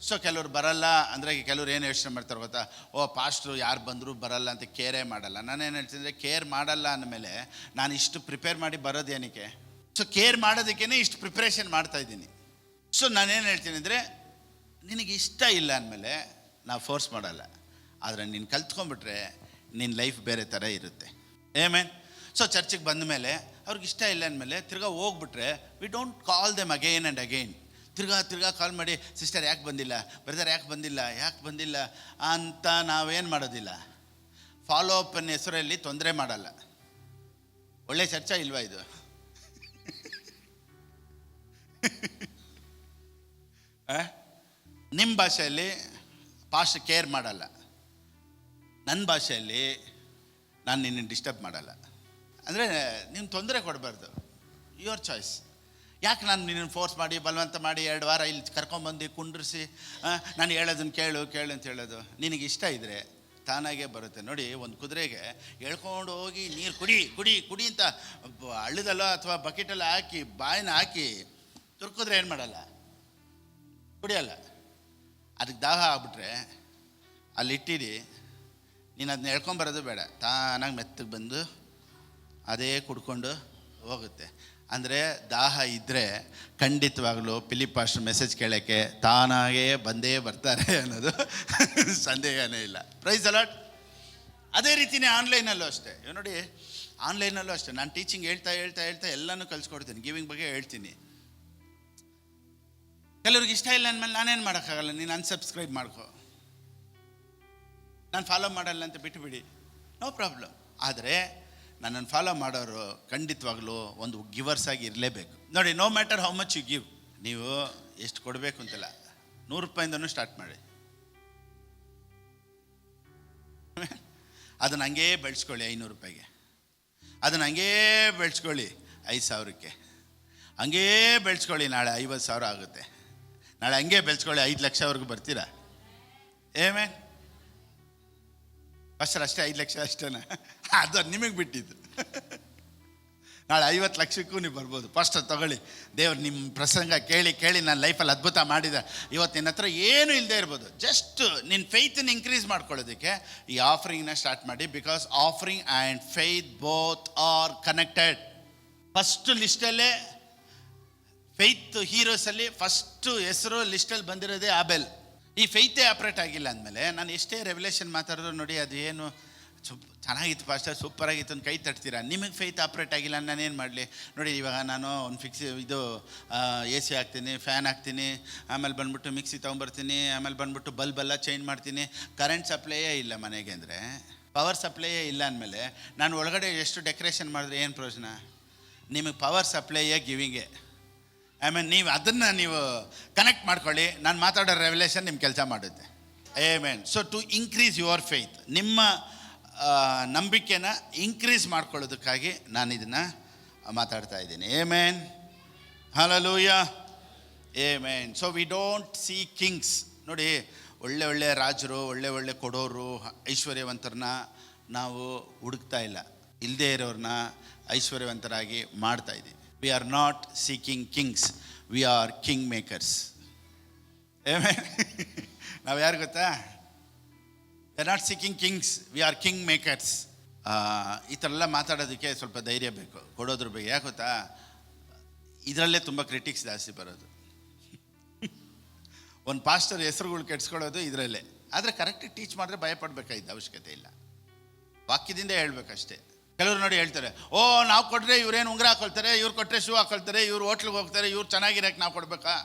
So ಕೆಲವ್ರು ಬರಲ್ಲ ಅಂದರೆ, ಕೆಲವ್ರು ಏನು ಯೋಚನೆ ಮಾಡ್ತಾರೆ ಗೊತ್ತಾ? ಓ ಪಾಸ್ಟ್ರು ಯಾರು ಬಂದರೂ ಬರಲ್ಲ ಅಂತ ಕೇರೇ ಮಾಡಲ್ಲ. ನಾನೇನು ಹೇಳ್ತೀನಿ, ಕೇರ್ ಮಾಡಲ್ಲ ಅಂದಮೇಲೆ ನಾನು ಇಷ್ಟು ಪ್ರಿಪೇರ್ ಮಾಡಿ ಬರೋದೇನಕ್ಕೆ? ಸೊ ಕೇರ್ ಮಾಡೋದಕ್ಕೇ ಇಷ್ಟು ಪ್ರಿಪ್ರೇಷನ್ ಮಾಡ್ತಾಯಿದ್ದೀನಿ. ಸೊ ನಾನೇನು ಹೇಳ್ತೀನಿ ಅಂದರೆ, ನಿನಗೆ ಇಷ್ಟ ಇಲ್ಲ ಅಂದಮೇಲೆ ನಾವು ಫೋರ್ಸ್ ಮಾಡಲ್ಲ, ಆದರೆ ನೀನು ಕಲ್ತ್ಕೊಂಡ್ಬಿಟ್ರೆ ನಿನ್ನ ಲೈಫ್ ಬೇರೆ ಥರ ಇರುತ್ತೆ. ಏಮೇನ್? ಸೊ ಚರ್ಚಿಗೆ ಬಂದ ಮೇಲೆ ಅವ್ರಿಗೆ ಇಷ್ಟ ಇಲ್ಲ ಅಂದಮೇಲೆ ತಿರ್ಗಾ ಹೋಗ್ಬಿಟ್ರೆ, we don't call them again and again. ತಿರ್ಗಾ ಕಾಲ್ ಮಾಡಿ, ಸಿಸ್ಟರ್ ಯಾಕೆ ಬಂದಿಲ್ಲ, ಬ್ರದರ್ ಯಾಕೆ ಬಂದಿಲ್ಲ ಅಂತ ನಾವೇನು ಮಾಡೋದಿಲ್ಲ. ಫಾಲೋ ಅಪ್ನ ಹೆಸರಲ್ಲಿ ತೊಂದರೆ ಮಾಡಲ್ಲ. ಒಳ್ಳೆ ಚರ್ಚಾ ಇಲ್ವಾ ಇದು? ನಿಮ್ಮ ಭಾಷೆಯಲ್ಲಿ ಪಾಸ್ಟ್ ಕೇರ್ ಮಾಡಲ್ಲ, ನನ್ನ ಭಾಷೆಯಲ್ಲಿ ನಾನು ನಿನ್ನ ಡಿಸ್ಟರ್ಬ್ ಮಾಡಲ್ಲ. ಅಂದರೆ ನೀನು ತೊಂದರೆ ಕೊಡಬಾರ್ದು, ಯುವರ್ ಚಾಯ್ಸ್. ಯಾಕೆ ನಾನು ನಿನ್ನನ್ನು ಫೋರ್ಸ್ ಮಾಡಿ ಬಲವಂತ ಮಾಡಿ 2 ವಾರ ಇಲ್ಲಿ ಕರ್ಕೊಂಬಂದು ಕುಂಡ್ರಿಸಿ ನಾನು ಹೇಳೋದನ್ನು ಕೇಳು ಅಂತ ಹೇಳೋದು? ನಿನಗೆ ಇಷ್ಟ ಇದ್ದರೆ ತಾನಾಗೇ ಬರುತ್ತೆ. ನೋಡಿ, ಒಂದು ಕುದುರೆಗೆ ಎಳ್ಕೊಂಡು ಹೋಗಿ ನೀರು ಕುಡಿ ಅಂತ ಹಳ್ಳದಲ್ಲೋ ಅಥವಾ ಬಕೆಟಲ್ಲೋ ಹಾಕಿ ಬಾಯಿನ ಹಾಕಿ ತುರ್ಕಿದ್ರೆ ಏನು ಮಾಡಲ್ಲ? ಕುಡಿಯಲ್ಲ. ಅದಕ್ಕೆ ದಾಹ ಆಗ್ಬಿಟ್ರೆ ಅಲ್ಲಿ ಇಟ್ಟಿಡಿ, ನೀನು ಅದನ್ನ ಎಳ್ಕೊಂಬರೋದು ಬೇಡ, ತಾನಾಗಿ ಮೆತ್ತಗೆ ಬಂದು ಅದೇ ಕುಡ್ಕೊಂಡು ಹೋಗುತ್ತೆ. ಅಂದರೆ ದಾಹ ಇದ್ದರೆ ಖಂಡಿತವಾಗಲೂ ಫಿಲಿಪ್ ಪಾಸ್ಟರ್ ಮೆಸೇಜ್ ಕೇಳೋಕ್ಕೆ ತಾನಾಗೇ ಬಂದೇ ಬರ್ತಾರೆ ಅನ್ನೋದು ಸಂದೇಹನೇ ಇಲ್ಲ. Praise the lord. ಅದೇ ರೀತಿಯೇ ಆನ್ಲೈನಲ್ಲೂ ಅಷ್ಟೇ. ನೋಡಿ, ಆನ್ಲೈನಲ್ಲೂ ಅಷ್ಟೇ ನಾನು ಟೀಚಿಂಗ್ ಹೇಳ್ತಾ ಎಲ್ಲನೂ ಕಲಿಸ್ಕೊಡ್ತೀನಿ, ಗಿವಿಂಗ್ ಬಗ್ಗೆ ಹೇಳ್ತೀನಿ. ಕೆಲವ್ರಿಗೆ ಇಷ್ಟ ಇಲ್ಲ ಅಂದಮೇಲೆ ನಾನೇನು ಮಾಡೋಕ್ಕಾಗಲ್ಲ, ನೀನು ಅನ್ಸಬ್ಸ್ಕ್ರೈಬ್ ಮಾಡ್ಕೊ, ನಾನು ಫಾಲೋ ಮಾಡಲ್ಲ ಅಂತ ಬಿಟ್ಟುಬಿಡಿ, ನೋ ಪ್ರಾಬ್ಲಮ್. ಆದರೆ ನನ್ನನ್ನು ಫಾಲೋ ಮಾಡೋರು ಖಂಡಿತವಾಗ್ಲೂ ಒಂದು ಗಿವರ್ಸ್ ಆಗಿ ಇರಲೇಬೇಕು. ನೋಡಿ, no matter how much you give, ನೀವು ಎಷ್ಟು ಕೊಡಬೇಕು ಅಂತಿಲ್ಲ, 100 ರೂಪಾಯಿಂದನೂ ಸ್ಟಾರ್ಟ್ ಮಾಡಿ. ಅದನ್ನು ಹಂಗೇ ಬೆಳೆಸ್ಕೊಳ್ಳಿ 500 ರೂಪಾಯಿಗೆ, ಅದನ್ನು ಹಂಗೇ ಬೆಳೆಸ್ಕೊಳ್ಳಿ 5,000ಕ್ಕೆ, ಹಂಗೇ ಬೆಳೆಸ್ಕೊಳ್ಳಿ. ನಾಳೆ 50,000 ಆಗುತ್ತೆ, ನಾಳೆ ಹಂಗೆ ಬೆಳೆಸ್ಕೊಳ್ಳಿ 5 ಲಕ್ಷವರೆಗೂ ಬರ್ತೀರಾ? ಏಮೇನ್ ಫಸ್ಟರ್ ಅಷ್ಟೇ 5 ಲಕ್ಷ ಅಷ್ಟೇನಾ? ಅದು ನಿಮಗೆ ಬಿಟ್ಟಿದ್ದು. ನಾಳೆ 50 ಲಕ್ಷಕ್ಕೂ ನೀವು ಬರ್ಬೋದು. ಫಸ್ಟ್ ತಗೊಳ್ಳಿ, ದೇವ್ರು ನಿಮ್ಮ ಪ್ರಸಂಗ ಕೇಳಿ ಕೇಳಿ ನಾನು ಲೈಫಲ್ಲಿ ಅದ್ಭುತ ಮಾಡಿದೆ, ಇವತ್ತು ನಿನ್ನ ಹತ್ರ ಏನೂ ಇಲ್ಲದೆ ಇರ್ಬೋದು. ಜಸ್ಟ್ ನಿನ್ನ ಫೇತನ್ನು ಇನ್ಕ್ರೀಸ್ ಮಾಡ್ಕೊಳ್ಳೋದಕ್ಕೆ ಈ ಆಫರಿಂಗ್ನ ಸ್ಟಾರ್ಟ್ ಮಾಡಿ. Because offering and faith both are connected. First ಲಿಸ್ಟಲ್ಲೇ ಫೇತ್ ಹೀರೋಸಲ್ಲಿ ಫಸ್ಟು ಹೆಸರು ಲಿಸ್ಟಲ್ಲಿ ಬಂದಿರೋದೇ ಆಬೆಲ್. ಈ ಫೇತೇ ಆಪ್ರೇಟ್ ಆಗಿಲ್ಲ ಅಂದಮೇಲೆ ನಾನು ಎಷ್ಟೇ ರೆವಲ್ಯೂಷನ್ ಮಾತಾಡಿದ್ರು ನೋಡಿ ಅದು ಏನು ಚೆನ್ನಾಗಿತ್ತು ಪಾಸ್ಟರ್, ಸೂಪರಾಗಿತ್ತು ಅಂತ ಕೈ ತಟ್ತೀರಾ. ನಿಮಗೆ ಫೇತ್ ಆಪ್ರೇಟ್ ಆಗಿಲ್ಲ, ನಾನೇನು ಮಾಡಲಿ? ನೋಡಿ ಇವಾಗ ನಾನು ಒಂದು ಫಿಕ್ಸ್ ಇದು AC ಹಾಕ್ತೀನಿ, ಫ್ಯಾನ್ ಹಾಕ್ತೀನಿ, ಆಮೇಲೆ ಬಂದುಬಿಟ್ಟು ಮಿಕ್ಸಿ ತೊಗೊಂಬರ್ತೀನಿ, ಆಮೇಲೆ ಬಂದುಬಿಟ್ಟು ಬಲ್ಬೆಲ್ಲ ಚೇಂಜ್ ಮಾಡ್ತೀನಿ. ಕರೆಂಟ್ ಸಪ್ಲೈಯೇ ಇಲ್ಲ ಮನೆಗೆ ಅಂದರೆ, ಪವರ್ ಸಪ್ಲೈಯೇ ಇಲ್ಲ ಅಂದಮೇಲೆ ನಾನು ಒಳಗಡೆ ಎಷ್ಟು ಡೆಕೋರೇಷನ್ ಮಾಡಿದ್ರೆ ಏನು ಪ್ರಯೋಜನ? ನಿಮಗೆ ಪವರ್ ಸಪ್ಲೈಯೇ ಗಿವಿಂಗೆ. ಆಮೇಲೆ ನೀವು ಅದನ್ನು ನೀವು ಕನೆಕ್ಟ್ ಮಾಡ್ಕೊಳ್ಳಿ. ನಾನು ಮಾತಾಡೋ ರೆವಲ್ಯೂಷನ್ ನಿಮ್ಮ ಕೆಲಸ ಮಾಡುತ್ತೆ. Amen. So to increase your faith, ನಿಮ್ಮ ನಂಬಿಕೆನ ಇನ್ಕ್ರೀಸ್ ಮಾಡ್ಕೊಳ್ಳೋದಕ್ಕಾಗಿ ನಾನು ಇದನ್ನು ಮಾತಾಡ್ತಾ ಇದ್ದೀನಿ. Amen, hallelujah, amen. So we don't see kings. ನೋಡಿ, ಒಳ್ಳೆ ಒಳ್ಳೆ ರಾಜರು, ಒಳ್ಳೆ ಒಳ್ಳೆ ಕೊಡೋರು, ಐಶ್ವರ್ಯವಂತರನ್ನ ನಾವು ಹುಡುಕ್ತಾ ಇಲ್ಲ, ಇಲ್ಲದೇ ಇರೋರನ್ನ ಐಶ್ವರ್ಯವಂತರಾಗಿ ಮಾಡ್ತಾ ಇದ್ದೀವಿ. We are not seeking Kings, we are king makers. Amen. ನಾವು ಯಾರು ಗೊತ್ತಾ? We are not seeking Kings, we are king makers. ಈ ಥರ ಎಲ್ಲ ಮಾತಾಡೋದಕ್ಕೆ ಸ್ವಲ್ಪ ಧೈರ್ಯ ಬೇಕು, ಕೊಡೋದ್ರ ಬಗ್ಗೆ. ಯಾಕೆ ಗೊತ್ತಾ? ಇದರಲ್ಲೇ ತುಂಬ ಕ್ರಿಟಿಕ್ಸ್ ಜಾಸ್ತಿ ಬರೋದು. ಒಂದು ಪಾಸ್ಟರ್ ಹೆಸರುಗಳು ಕೆಡ್ಸ್ಕೊಳ್ಳೋದು ಇದರಲ್ಲೇ. ಆದರೆ ಕರೆಕ್ಟಾಗಿ ಟೀಚ್ ಮಾಡಿದ್ರೆ ಭಯಪಡಬೇಕಾಗಿದ್ದ ಅವಶ್ಯಕತೆ ಇಲ್ಲ, ವಾಕ್ಯದಿಂದ ಹೇಳ್ಬೇಕಷ್ಟೇ. ಕೆಲವರು ನೋಡಿ ಹೇಳ್ತಾರೆ, ಓ ನಾವು ಕೊಟ್ಟರೆ ಇವ್ರೇನು ಉಂಗುರ ಹಾಕೊಳ್ತಾರೆ, ಇವ್ರು ಕೊಟ್ಟರೆ ಶೂ ಹಾಕೊಳ್ತಾರೆ, ಇವ್ರು ಹೋಟ್ಲಿಗೆ ಹೋಗ್ತಾರೆ, ಇವ್ರು ಚೆನ್ನಾಗಿರಕ್ಕೆ ನಾವು ಕೊಡ್ಬೇಕಾ?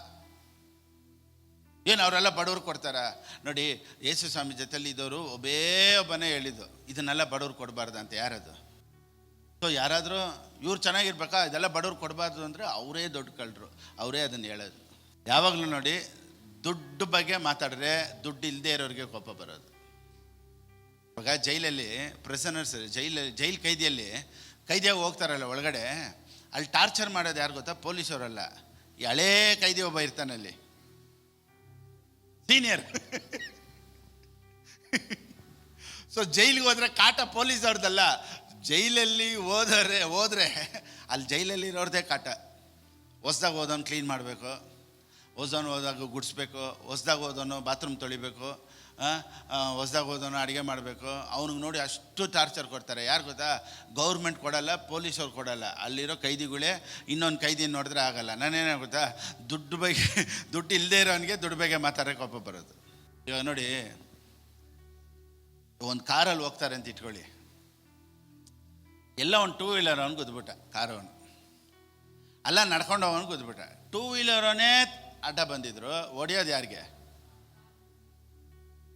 ಏನು ಅವರೆಲ್ಲ ಬಡವ್ರು ಕೊಡ್ತಾರ? ನೋಡಿ, ಯೇಸು ಸ್ವಾಮಿ ಜೊತೆಲಿ ಇದ್ದವರು ಒಬ್ಬನೇ ಹೇಳಿದ್ದು, ಇದನ್ನೆಲ್ಲ ಬಡವ್ರು ಕೊಡಬಾರ್ದು ಅಂತ. ಯಾರದು? ಸೊ ಯಾರಾದರೂ ಇವ್ರು ಚೆನ್ನಾಗಿರ್ಬೇಕಾ, ಇದೆಲ್ಲ ಬಡವ್ರು ಕೊಡಬಾರ್ದು ಅಂದರೆ ಅವರೇ ದೊಡ್ಡ ಕಳ್ಳರು, ಅವರೇ ಅದನ್ನು ಹೇಳೋದು. ಯಾವಾಗಲೂ ನೋಡಿ, ದುಡ್ಡು ಬಗ್ಗೆ ಮಾತಾಡಿದ್ರೆ ದುಡ್ಡು ಇಲ್ಲದೆ ಇರೋರಿಗೆ ಕೋಪ ಬರೋದು. ಇವಾಗ ಜೈಲಲ್ಲಿ ಪ್ರಿಸನರ್ಸ್, ಜೈಲ್ ಕೈದಿಯಾಗಿ ಹೋಗ್ತಾರಲ್ಲ ಒಳಗಡೆ, ಅಲ್ಲಿ ಟಾರ್ಚರ್ ಮಾಡೋದು ಯಾರು ಗೊತ್ತಾ? ಪೊಲೀಸವರಲ್ಲ, ಈ ಹಳೇ ಕೈದಿ ಒಬ್ಬ ಇರ್ತಾನಲ್ಲಿ, ಸೀನಿಯರ್. ಸೊ ಜೈಲಿಗೆ ಹೋದ್ರೆ ಕಾಟ ಪೊಲೀಸ್ ಅವ್ರದ್ದಲ್ಲ, ಜೈಲಲ್ಲಿ ಹೋದ್ರೆ ಅಲ್ಲಿ ಜೈಲಲ್ಲಿ ಇರೋರ್ದೇ ಕಾಟ. ಹೊಸ್ದಾಗ ಹೋದವನು ಕ್ಲೀನ್ ಮಾಡಬೇಕು, ಹೊಸದವನು ಹೋದಾಗ ಗುಡಿಸ್ಬೇಕು, ಹೊಸ್ದಾಗ ಹೋದವನು ಬಾತ್ರೂಮ್ ತೊಳಿಬೇಕು, ಹೊಸ್ದಾಗ ಹೋದವನು ಅಡುಗೆ ಮಾಡಬೇಕು. ಅವ್ನಿಗೆ ನೋಡಿ ಅಷ್ಟು ಟಾರ್ಚರ್ ಕೊಡ್ತಾರೆ. ಯಾರು ಗೊತ್ತಾ? ಗೌರ್ಮೆಂಟ್ ಕೊಡಲ್ಲ, ಪೊಲೀಸವ್ರು ಕೊಡಲ್ಲ, ಅಲ್ಲಿರೋ ಕೈದಿಗಳೇ. ಇನ್ನೊಂದು ಕೈದಿ ನೋಡಿದ್ರೆ ಆಗಲ್ಲ. ನಾನೇನು ಗೊತ್ತಾ? ದುಡ್ಡು ಇಲ್ಲದೆ ಇರೋನಿಗೆ ದುಡ್ಡು ಬಗ್ಗೆ ಮಾತಾಡೋಕೆ ಕೋಪ ಬರೋದು. ಇವಾಗ ನೋಡಿ, ಒಂದು ಕಾರಲ್ಲಿ ಹೋಗ್ತಾರೆ ಅಂತ ಇಟ್ಕೊಳ್ಳಿ, ಎಲ್ಲ ಒಂದು 2 ವೀಲರ್ ಅವನು ಗುದ್ಬಿಟ್ಟ, ಕಾರವನು ಅಲ್ಲ, ನಡ್ಕೊಂಡು ಅವನು ಗುದ್ಬಿಟ್ಟ. 2 ವೀಲರವನೇ ಅಡ್ಡ ಬಂದಿದ್ರು, ಹೊಡೆಯೋದು ಯಾರಿಗೆ?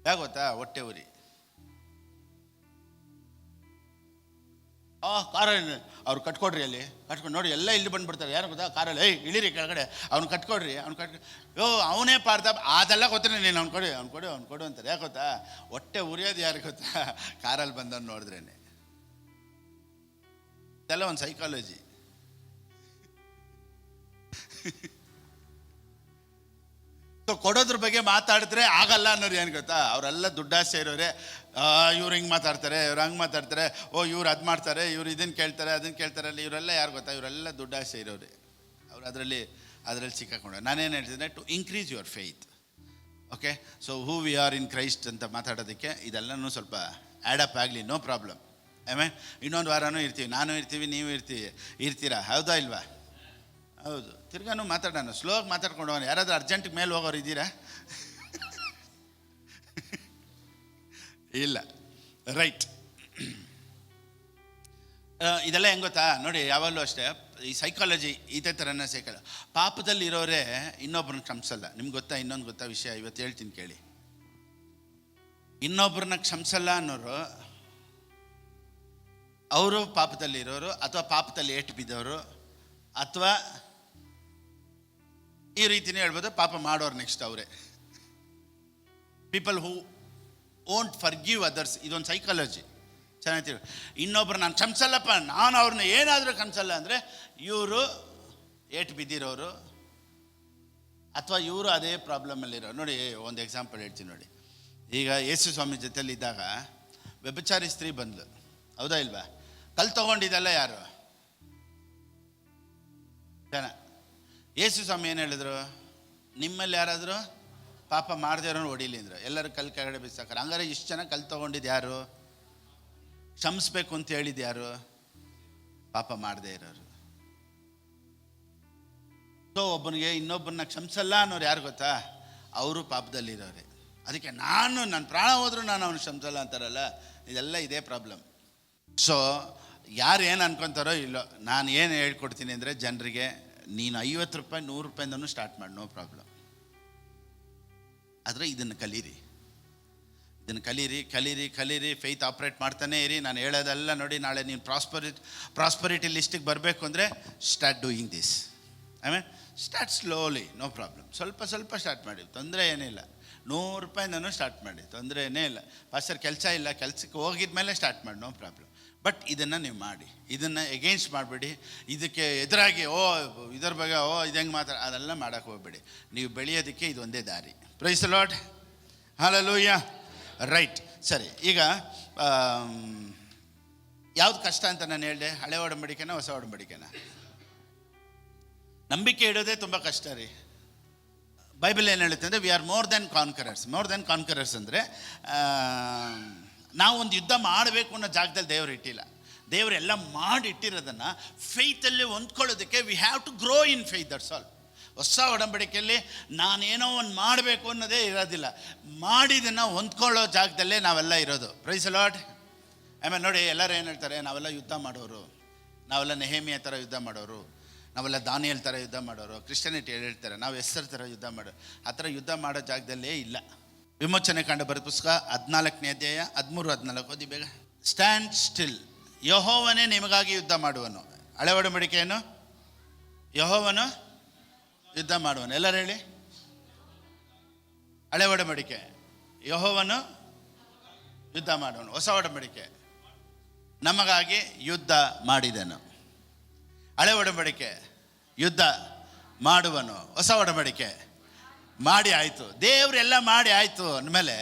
ಯಾಕೆ ಗೊತ್ತಾ? ಹೊಟ್ಟೆ ಉರಿ. ಕಾರ ಅವ್ರು ಕಟ್ಕೊಡ್ರಿ, ಅಲ್ಲಿ ಕಟ್ಕೊಂಡು ನೋಡಿ, ಎಲ್ಲ ಇಲ್ಲಿ ಬಂದುಬಿಡ್ತಾರೆ. ಯಾರು ಗೊತ್ತಾ? ಕಾರಲ್ಲಿ ಇಳಿರಿ ಕೆಳಗಡೆ, ಅವ್ನು ಕಟ್ಕೊಡ್ರಿ, ಅವನೇ ಪಾರ್ಥ. ಅದೆಲ್ಲ ಗೊತ್ತಿಲ್ಲ, ನೀನು ಅವ್ನು ಕೊಡು ಅಂತಾರೆ. ಯಾಕೆ ಗೊತ್ತಾ? ಹೊಟ್ಟೆ ಉರಿಯೋದು ಯಾರು ಗೊತ್ತಾ? ಕಾರಲ್ಲಿ ಬಂದವ್ನು ನೋಡಿದ್ರೇನೆ. ಇದೆಲ್ಲ ಒಂದು ಸೈಕಾಲಜಿ. ಕೊಡೋದ್ರ ಬಗ್ಗೆ ಮಾತಾಡಿದ್ರೆ ಆಗಲ್ಲ ಅನ್ನೋರು ಏನು ಗೊತ್ತಾ? ಅವರೆಲ್ಲ ದುಡ್ಡಾಸೆ ಇರೋರೆ. ಇವ್ರು ಹಿಂಗೆ ಮಾತಾಡ್ತಾರೆ, ಇವ್ರು ಹಂಗೆ ಮಾತಾಡ್ತಾರೆ, ಇವ್ರು ಅದು ಮಾಡ್ತಾರೆ, ಇವ್ರು ಇದನ್ನು ಕೇಳ್ತಾರೆ, ಅದನ್ನು ಕೇಳ್ತಾರೆ. ಅಲ್ಲಿ ಇವರೆಲ್ಲ ಯಾರು ಗೊತ್ತಾ? ಇವರೆಲ್ಲ ದುಡ್ಡಾಸೆ ಇರೋರೆ. ಅವ್ರು ಅದರಲ್ಲಿ ಸಿಕ್ಕಾಕೊಂಡು. ನಾನೇನು ಹೇಳ್ತಿದ್ದೆ? To increase your faith. Okay, so who we are in Christ ಅಂತ ಮಾತಾಡೋದಕ್ಕೆ ಇದೆಲ್ಲನೂ ಸ್ವಲ್ಪ ಆ್ಯಡಪ್ ಆಗಲಿ, ನೋ ಪ್ರಾಬ್ಲಮ್. ಆಮೇಲೆ ಇನ್ನೊಂದು ವಾರನೂ ಇರ್ತೀವಿ, ನಾನು ಇರ್ತೀವಿ, ನೀವು ಇರ್ತೀರಾ, ಹೌದಾ ಇಲ್ವಾ? ಹೌದು. ತಿರ್ಗಾನು ಮಾತಾಡೋಣ, ಸ್ಲೋಗಿ ಮಾತಾಡ್ಕೊಂಡು ಹೋಗೋಣ. ಯಾರಾದರೂ ಅರ್ಜೆಂಟಿಗೆ ಮೇಲೆ ಹೋಗೋರು ಇದ್ದೀರಾ? ಇಲ್ಲ, ರೈಟ್. ಇದೆಲ್ಲ ಹೆಂಗೆ ಗೊತ್ತಾ? ನೋಡಿ, ಯಾವಾಗಲೂ ಅಷ್ಟೇ ಈ ಸೈಕಾಲಜಿ ಇದೇ ಥರನೇ ಸೈಕಾಲಜಿ. ಪಾಪದಲ್ಲಿ ಇರೋರೇ ಇನ್ನೊಬ್ರನ್ನ ಕ್ಷಮಿಸಲ್ಲ. ನಿಮ್ಗೆ ಗೊತ್ತಾ? ಇನ್ನೊಂದು ಗೊತ್ತಾ ವಿಷಯ? ಇವತ್ತು ಹೇಳ್ತೀನಿ ಕೇಳಿ. ಇನ್ನೊಬ್ರನ್ನ ಕ್ಷಮಿಸಲ್ಲ ಅನ್ನೋರು ಅವರು ಪಾಪದಲ್ಲಿರೋರು, ಅಥವಾ ಪಾಪದಲ್ಲಿ ಏಟು ಬಿದ್ದವರು, ಅಥವಾ ಈ ರೀತಿನೇ ಹೇಳ್ಬೋದು, ಪಾಪ ಮಾಡೋರು ನೆಕ್ಸ್ಟ್ ಅವರೇ. People who won't forgive others. ಇದೊಂದು ಸೈಕಾಲಜಿ ಚೆನ್ನಾಗಿ. ಇನ್ನೊಬ್ರು ನಾನು ಕ್ಷಮಿಸಲ್ಲಪ್ಪ, ನಾನು ಅವ್ರನ್ನ ಏನಾದರೂ ಕ್ಷಮಿಸಲ್ಲ ಅಂದರೆ ಇವರು ಏಟು ಬಿದ್ದಿರೋರು, ಅಥವಾ ಇವರು ಅದೇ ಪ್ರಾಬ್ಲಮಲ್ಲಿರೋ. ನೋಡಿ, ಒಂದು ಎಕ್ಸಾಂಪಲ್ ಹೇಳ್ತೀನಿ ನೋಡಿ. ಈಗ ಯೇಸು ಸ್ವಾಮಿ ಜೊತೆಲಿ ಇದ್ದಾಗ ವ್ಯಭಿಚಾರಿ ಸ್ತ್ರೀ ಬಂದ್ಲು, ಹೌದಾ ಇಲ್ವಾ? ಕಲ್ಲು ತೊಗೊಂಡಿದ್ದಲ್ಲ ಯಾರು? ಜನ. ಯೇಸು ಸ್ವಾಮಿ ಏನು ಹೇಳಿದ್ರು? ನಿಮ್ಮಲ್ಲಿ ಯಾರಾದರೂ ಪಾಪ ಮಾಡದೇ ಇರೋನು ಹೊಡಿಲಿ ಅಂದರು. ಎಲ್ಲರೂ ಕಲ್ಲು ಕೆಳಗಡೆ ಬಿಸಾಕರು. ಹಂಗಾರೆ ಇಷ್ಟು ಜನ ಕಲ್ಲು ತೊಗೊಂಡಿದ್ದು ಯಾರು? ಕ್ಷಮಿಸ್ಬೇಕು ಅಂತ ಹೇಳಿದ್ದು ಯಾರು? ಪಾಪ ಮಾಡದೇ ಇರೋರು. ಸೊ ಒಬ್ಬನಿಗೆ ಇನ್ನೊಬ್ಬರನ್ನ ಕ್ಷಮಿಸಲ್ಲ ಅನ್ನೋರು ಯಾರು ಗೊತ್ತಾ? ಅವರು ಪಾಪದಲ್ಲಿರೋರೆ. ಅದಕ್ಕೆ ನನ್ನ ಪ್ರಾಣ ಹೋದರೂ ನಾನು ಅವನು ಕ್ಷಮಿಸಲ್ಲ ಅಂತಾರಲ್ಲ, ಇದೆಲ್ಲ ಇದೇ ಪ್ರಾಬ್ಲಮ್. ಸೊ ಯಾರು ಏನು ಅನ್ಕೊತಾರೋ ಇಲ್ಲೋ, ನಾನು ಏನು ಹೇಳ್ಕೊಡ್ತೀನಿ ಅಂದರೆ ಜನರಿಗೆ, ನೀನು 50 ರೂಪಾಯಿ 100 ರೂಪಾಯಿಂದನೂ ಸ್ಟಾರ್ಟ್ ಮಾಡಿ, ನೋ ಪ್ರಾಬ್ಲಮ್. ಆದರೆ ಇದನ್ನು ಕಲೀರಿ, ಕಲೀರಿ. ಫೇತ್ ಆಪ್ರೇಟ್ ಮಾಡ್ತಾನೆ ಇರಿ. ನಾನು ಹೇಳೋದೆಲ್ಲ ನೋಡಿ, ನಾಳೆ ನೀನು ಪ್ರಾಸ್ಪರಿಟಿ ಲಿಸ್ಟಿಗೆ ಬರಬೇಕು ಅಂದರೆ start doing this. Start slowly, no problem. ಸ್ವಲ್ಪ ಸ್ಟಾರ್ಟ್ ಮಾಡಿ, ತೊಂದರೆ ಏನಿಲ್ಲ. 100 ರೂಪಾಯಿಂದನೂ ಸ್ಟಾರ್ಟ್ ಮಾಡಿ, ತೊಂದರೆ ಏನೇ ಇಲ್ಲ. ಪಾಸ್ಟರ್ ಕೆಲಸ ಇಲ್ಲ, ಕೆಲಸಕ್ಕೆ ಹೋಗಿದ ಮೇಲೆ ಸ್ಟಾರ್ಟ್ ಮಾಡಿ, ನೋ ಪ್ರಾಬ್ಲಮ್. ಬಟ್ ಇದನ್ನು ನೀವು ಮಾಡಿ, ಇದನ್ನು ಎಗೇನ್ಸ್ಟ್ ಮಾಡಬೇಡಿ. ಇದಕ್ಕೆ ಎದುರಾಗಿ ಇದರ ಬಗ್ಗೆ ಇದು ಹೆಂಗೆ ಅದೆಲ್ಲ ಮಾಡೋಕ್ಕೆ ಹೋಗ್ಬೇಡಿ. ನೀವು ಬೆಳೆಯೋದಕ್ಕೆ ಇದೊಂದೇ ದಾರಿ. Praise the lord, hallelujah. Right, ಸರಿ. ಈಗ ಯಾವ್ದು ಕಷ್ಟ ಅಂತ ನಾನು ಹೇಳಿದೆ? ಹಳೆ ಒಡಂಬಡಿಕೆನ ಹೊಸ ಒಡಂಬಡಿಕೆನ? ನಂಬಿಕೆ ಇಡೋದೇ ತುಂಬ ಕಷ್ಟ ರೀ. ಬೈಬಲ್ ಏನು ಹೇಳುತ್ತೆ ಅಂದರೆ, ವಿ ಆರ್ ಮೋರ್ ದೆನ್ ಕಾನ್ಕರರ್ಸ್ ಅಂದರೆ, ನಾವು ಒಂದು ಯುದ್ಧ ಮಾಡಬೇಕು ಅನ್ನೋ ಜಾಗದಲ್ಲಿ ದೇವರು ಇಟ್ಟಿಲ್ಲ. ದೇವರೆಲ್ಲ ಮಾಡಿ ಇಟ್ಟಿರೋದನ್ನು ಫೇತಲ್ಲಿ ಹೊಂದ್ಕೊಳ್ಳೋದಕ್ಕೆ we have to grow in faith, that's all. ಹೊಸ ಒಡಂಬಡಿಕೆಯಲ್ಲಿ ನಾನೇನೋ ಒಂದು ಮಾಡಬೇಕು ಅನ್ನೋದೇ ಇರೋದಿಲ್ಲ. ಮಾಡಿದನ್ನು ಹೊಂದ್ಕೊಳ್ಳೋ ಜಾಗದಲ್ಲೇ ನಾವೆಲ್ಲ ಇರೋದು. Praise the lord. ಆಮೇಲೆ ನೋಡಿ, ಎಲ್ಲರೂ ಏನು ಹೇಳ್ತಾರೆ? ನಾವೆಲ್ಲ ಯುದ್ಧ ಮಾಡೋರು, ನಾವೆಲ್ಲ ನೆಹೆಮಿಯ ಥರ ಯುದ್ಧ ಮಾಡೋರು, ನಾವೆಲ್ಲ ದಾನಿಯೇಲ್ ಥರ ಯುದ್ಧ ಮಾಡೋರು. ಕ್ರಿಶ್ಚಿಯಾನಿಟಿ ಹೇಳ್ತಾರೆ ನಾವು ಎಸ್ತರ್ ಥರ ಯುದ್ಧ ಮಾಡೋರು. ಆ ಥರ ಯುದ್ಧ ಮಾಡೋ ಜಾಗದಲ್ಲೇ ಇಲ್ಲ. ವಿಮೋಚನೆ ಕಾಂಡ ಬರೆದ ಪುಸ್ತಕ 14ನೇ ಅಧ್ಯಾಯ 13-14 ಓದಿ ಬೇಗ. ಸ್ಟ್ಯಾಂಡ್ ಸ್ಟಿಲ್, ಯೆಹೋವನೇ ನಿಮಗಾಗಿ ಯುದ್ಧ ಮಾಡುವನು. ಹಳೆ ಒಡಂಬಡಿಕೆಯನ್ನು ಯೆಹೋವನು ಯುದ್ಧ ಮಾಡುವನು. ಎಲ್ಲರೂ ಹೇಳಿ, ಹಳೆ ಒಡಂಬಡಿಕೆ ಯೆಹೋವನು ಯುದ್ಧ ಮಾಡುವನು. ಹೊಸ ಒಡಂಬಡಿಕೆ ನಮಗಾಗಿ ಯುದ್ಧ ಮಾಡಿದನು. ಹಳೆ ಒಡಂಬಡಿಕೆ ಯುದ್ಧ ಮಾಡುವನು, ಹೊಸ ಒಡಂಬಡಿಕೆ ಮಾಡಿ ಆಯಿತು. ದೇವರೆಲ್ಲ ಮಾಡಿ ಆಯಿತು ಅಂದಮೇಲೆ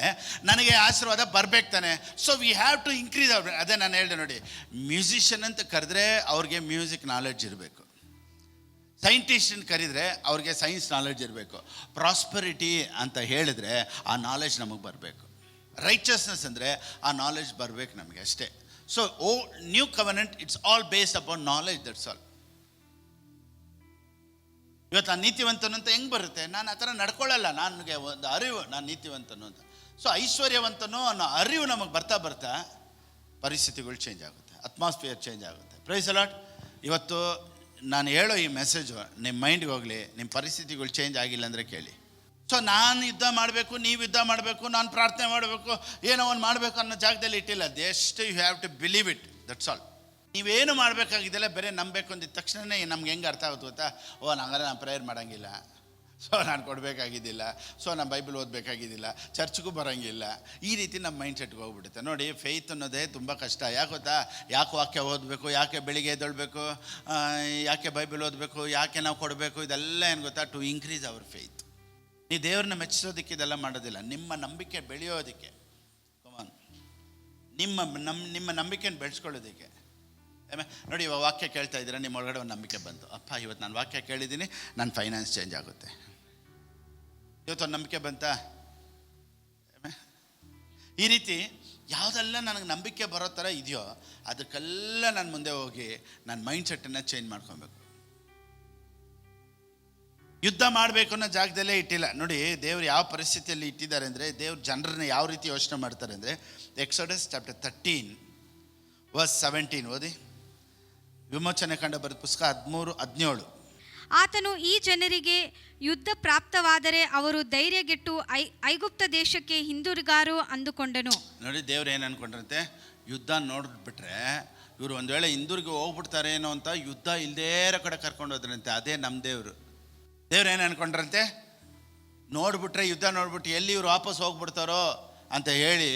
ನನಗೆ ಆಶೀರ್ವಾದ ಬರಬೇಕು ತಾನೆ. So we have to increase our. ಅದೇ ನಾನು ಹೇಳಿದೆ ನೋಡಿ, ಮ್ಯೂಸಿಷಿಯನ್ ಅಂತ ಕರೆದ್ರೆ ಅವ್ರಿಗೆ ಮ್ಯೂಸಿಕ್ ನಾಲೆಡ್ಜ್ ಇರಬೇಕು. ಸೈಂಟಿಸ್ಟನ್ನು ಕರೆದ್ರೆ ಅವ್ರಿಗೆ ಸೈನ್ಸ್ ನಾಲೆಡ್ಜ್ ಇರಬೇಕು. ಪ್ರಾಸ್ಪರಿಟಿ ಅಂತ ಹೇಳಿದ್ರೆ ಆ ನಾಲೆಡ್ಜ್ ನಮಗೆ ಬರಬೇಕು. ರೈಚಸ್ನೆಸ್ ಅಂದರೆ ಆ ನಾಲೆಡ್ಜ್ ಬರಬೇಕು ನಮಗೆ, ಅಷ್ಟೇ. So new covenant it's all based upon knowledge, that's all. ಇವತ್ತು ನಾನು ನೀತಿವಂತನು ಅಂತ ಹೆಂಗೆ ಬರುತ್ತೆ? ನಾನು ಆ ಥರ ನಡ್ಕೊಳ್ಳಲ್ಲ. ನನಗೆ ಒಂದು ಅರಿವು, ನಾನು ನೀತಿವಂತನು ಅಂತ. ಸೊ ಐಶ್ವರ್ಯವಂತನು ಅನ್ನೋ ಅರಿವು ನಮಗೆ ಬರ್ತಾ ಪರಿಸ್ಥಿತಿಗಳು ಚೇಂಜ್ ಆಗುತ್ತೆ, ಅಟ್ಮಾಸ್ಫಿಯರ್ ಚೇಂಜ್ ಆಗುತ್ತೆ. Praise the lord. ಇವತ್ತು ನಾನು ಹೇಳೋ ಈ ಮೆಸೇಜು ನಿಮ್ಮ ಮೈಂಡ್ಗೆ ಹೋಗಲಿ. ನಿಮ್ಮ ಪರಿಸ್ಥಿತಿಗಳು ಚೇಂಜ್ ಆಗಿಲ್ಲ ಅಂದರೆ ಕೇಳಿ. ಸೊ ನಾನು ಯುದ್ಧ ಮಾಡಬೇಕು, ನೀವು ಯುದ್ಧ ಮಾಡಬೇಕು, ನಾನು ಪ್ರಾರ್ಥನೆ ಮಾಡಬೇಕು, ಏನೋ ಒಂದು ಮಾಡಬೇಕು ಅನ್ನೋ ಜಾಗದಲ್ಲಿ ಇಟ್ಟಿಲ್ಲ. Just you have to believe it, that's all. ನೀವೇನು ಮಾಡಬೇಕಾಗಿದ್ದಿಲ್ಲ, ಬೇರೆ ನಂಬಬೇಕು ಅಂದಿದ್ದ ತಕ್ಷಣವೇ ನಮ್ಗೆ ಹೆಂಗೆ ಅರ್ಥ ಆಗುತ್ತೆ ಗೊತ್ತಾ? ಹಂಗಾರೆ ನಾನು ಪ್ರೇಯರ್ ಮಾಡೋಂಗಿಲ್ಲ, ಸೊ ನಾನು ಕೊಡಬೇಕಾಗಿದ್ದಿಲ್ಲ, ಸೊ ನಾನು ಬೈಬಲ್ ಓದಬೇಕಾಗಿದ್ದಿಲ್ಲ, ಚರ್ಚ್ಗೂ ಬರೋಂಗಿಲ್ಲ. ಈ ರೀತಿ ನಮ್ಮ ಮೈಂಡ್ ಸೆಟ್ಗೆ ಹೋಗ್ಬಿಡುತ್ತೆ. ನೋಡಿ, ಫೇತ್ ಅನ್ನೋದೇ ತುಂಬ ಕಷ್ಟ. ಯಾಕೆ ಗೊತ್ತಾ? ಯಾಕೆ ವಾಕ್ಯ ಓದಬೇಕು, ಯಾಕೆ ಬೆಳಿಗ್ಗೆ ಎದ್ದೇಳಬೇಕು, ಯಾಕೆ ಬೈಬಲ್ ಓದಬೇಕು, ಯಾಕೆ ನಾವು ಕೊಡಬೇಕು, ಇದೆಲ್ಲ ಏನು ಗೊತ್ತಾ? To increase our faith. ನೀವು ದೇವ್ರನ್ನ ಮೆಚ್ಚಿಸೋದಕ್ಕೆ ಇದೆಲ್ಲ ಮಾಡೋದಿಲ್ಲ, ನಿಮ್ಮ ನಂಬಿಕೆ ಬೆಳೆಯೋದಕ್ಕೆ. ಕಮಾನ್, ನಿಮ್ಮ ನಂಬಿಕೆಯನ್ನು ಬೆಳೆಸ್ಕೊಳ್ಳೋದಕ್ಕೆ. ನೋಡಿ, ಇವಾಗ ವಾಕ್ಯ ಕೇಳ್ತಾ ಇದ್ದೀರಾ, ನಿಮ್ಮ ಒಳಗಡೆ ಒಂದು ನಂಬಿಕೆ ಬಂತು. ಅಪ್ಪ, ಇವತ್ತು ನಾನು ವಾಕ್ಯ ಕೇಳಿದ್ದೀನಿ, ನನ್ನ ಫೈನಾನ್ಸ್ ಚೇಂಜ್ ಆಗುತ್ತೆ. ಇವತ್ತೊಂದು ನಂಬಿಕೆ ಬಂತಾ? ಈ ರೀತಿ ಯಾವುದೆಲ್ಲ ನನಗೆ ನಂಬಿಕೆ ಬರೋ ಥರ ಇದೆಯೋ ಅದಕ್ಕೆಲ್ಲ ನಾನು ಮುಂದೆ ಹೋಗಿ ನನ್ನ ಮೈಂಡ್ ಸೆಟ್ಟನ್ನು ಚೇಂಜ್ ಮಾಡ್ಕೊಬೇಕು. ಯುದ್ಧ ಮಾಡಬೇಕು ಅನ್ನೋ ಜಾಗದಲ್ಲೇ ಇಟ್ಟಿಲ್ಲ. ನೋಡಿ, ದೇವ್ರು ಯಾವ ಪರಿಸ್ಥಿತಿಯಲ್ಲಿ ಇಟ್ಟಿದ್ದಾರೆ ಅಂದರೆ, ದೇವ್ರ ಜನರನ್ನ ಯಾವ ರೀತಿ ಯೋಚನೆ ಮಾಡ್ತಾರೆ ಅಂದರೆ, ಎಕ್ಸೋಡಸ್ ಚಾಪ್ಟರ್ 13:17 ಓದಿ. ವಿಮೋಚನೆ ಕಂಡ ಬರೆದ ಪುಸ್ತಕ 13:17. ಆತನು ಈ ಜನರಿಗೆ ಯುದ್ಧ ಪ್ರಾಪ್ತವಾದರೆ ಅವರು ಧೈರ್ಯಗೆಟ್ಟು ಐಗುಪ್ತ ದೇಶಕ್ಕೆ ಹಿಂದಿರುಗಾರು ಅಂದುಕೊಂಡನು. ನೋಡಿ, ದೇವ್ರು ಏನು ಅನ್ಕೊಂಡ್ರಂತೆ? ಯುದ್ಧ ನೋಡ್ಬಿಟ್ರೆ ಇವರು ಒಂದು ವೇಳೆ ಹಿಂದಿರುಗಿ ಹೋಗ್ಬಿಡ್ತಾರೇನೋ ಅಂತ ಯುದ್ಧ ಇಲ್ಲದೇ ಇರೋ ಕಡೆ ಕರ್ಕೊಂಡು ಹೋದ್ರಂತೆ. ಅದೇ ನಮ್ಮ ದೇವ್ರು ಏನು ಅನ್ಕೊಂಡ್ರಂತೆ? ನೋಡ್ಬಿಟ್ರೆ, ಯುದ್ಧ ನೋಡ್ಬಿಟ್ಟು ಎಲ್ಲಿ ಇವ್ರು ವಾಪಸ್ ಹೋಗ್ಬಿಡ್ತಾರೋ ಅಂತ ಹೇಳಿ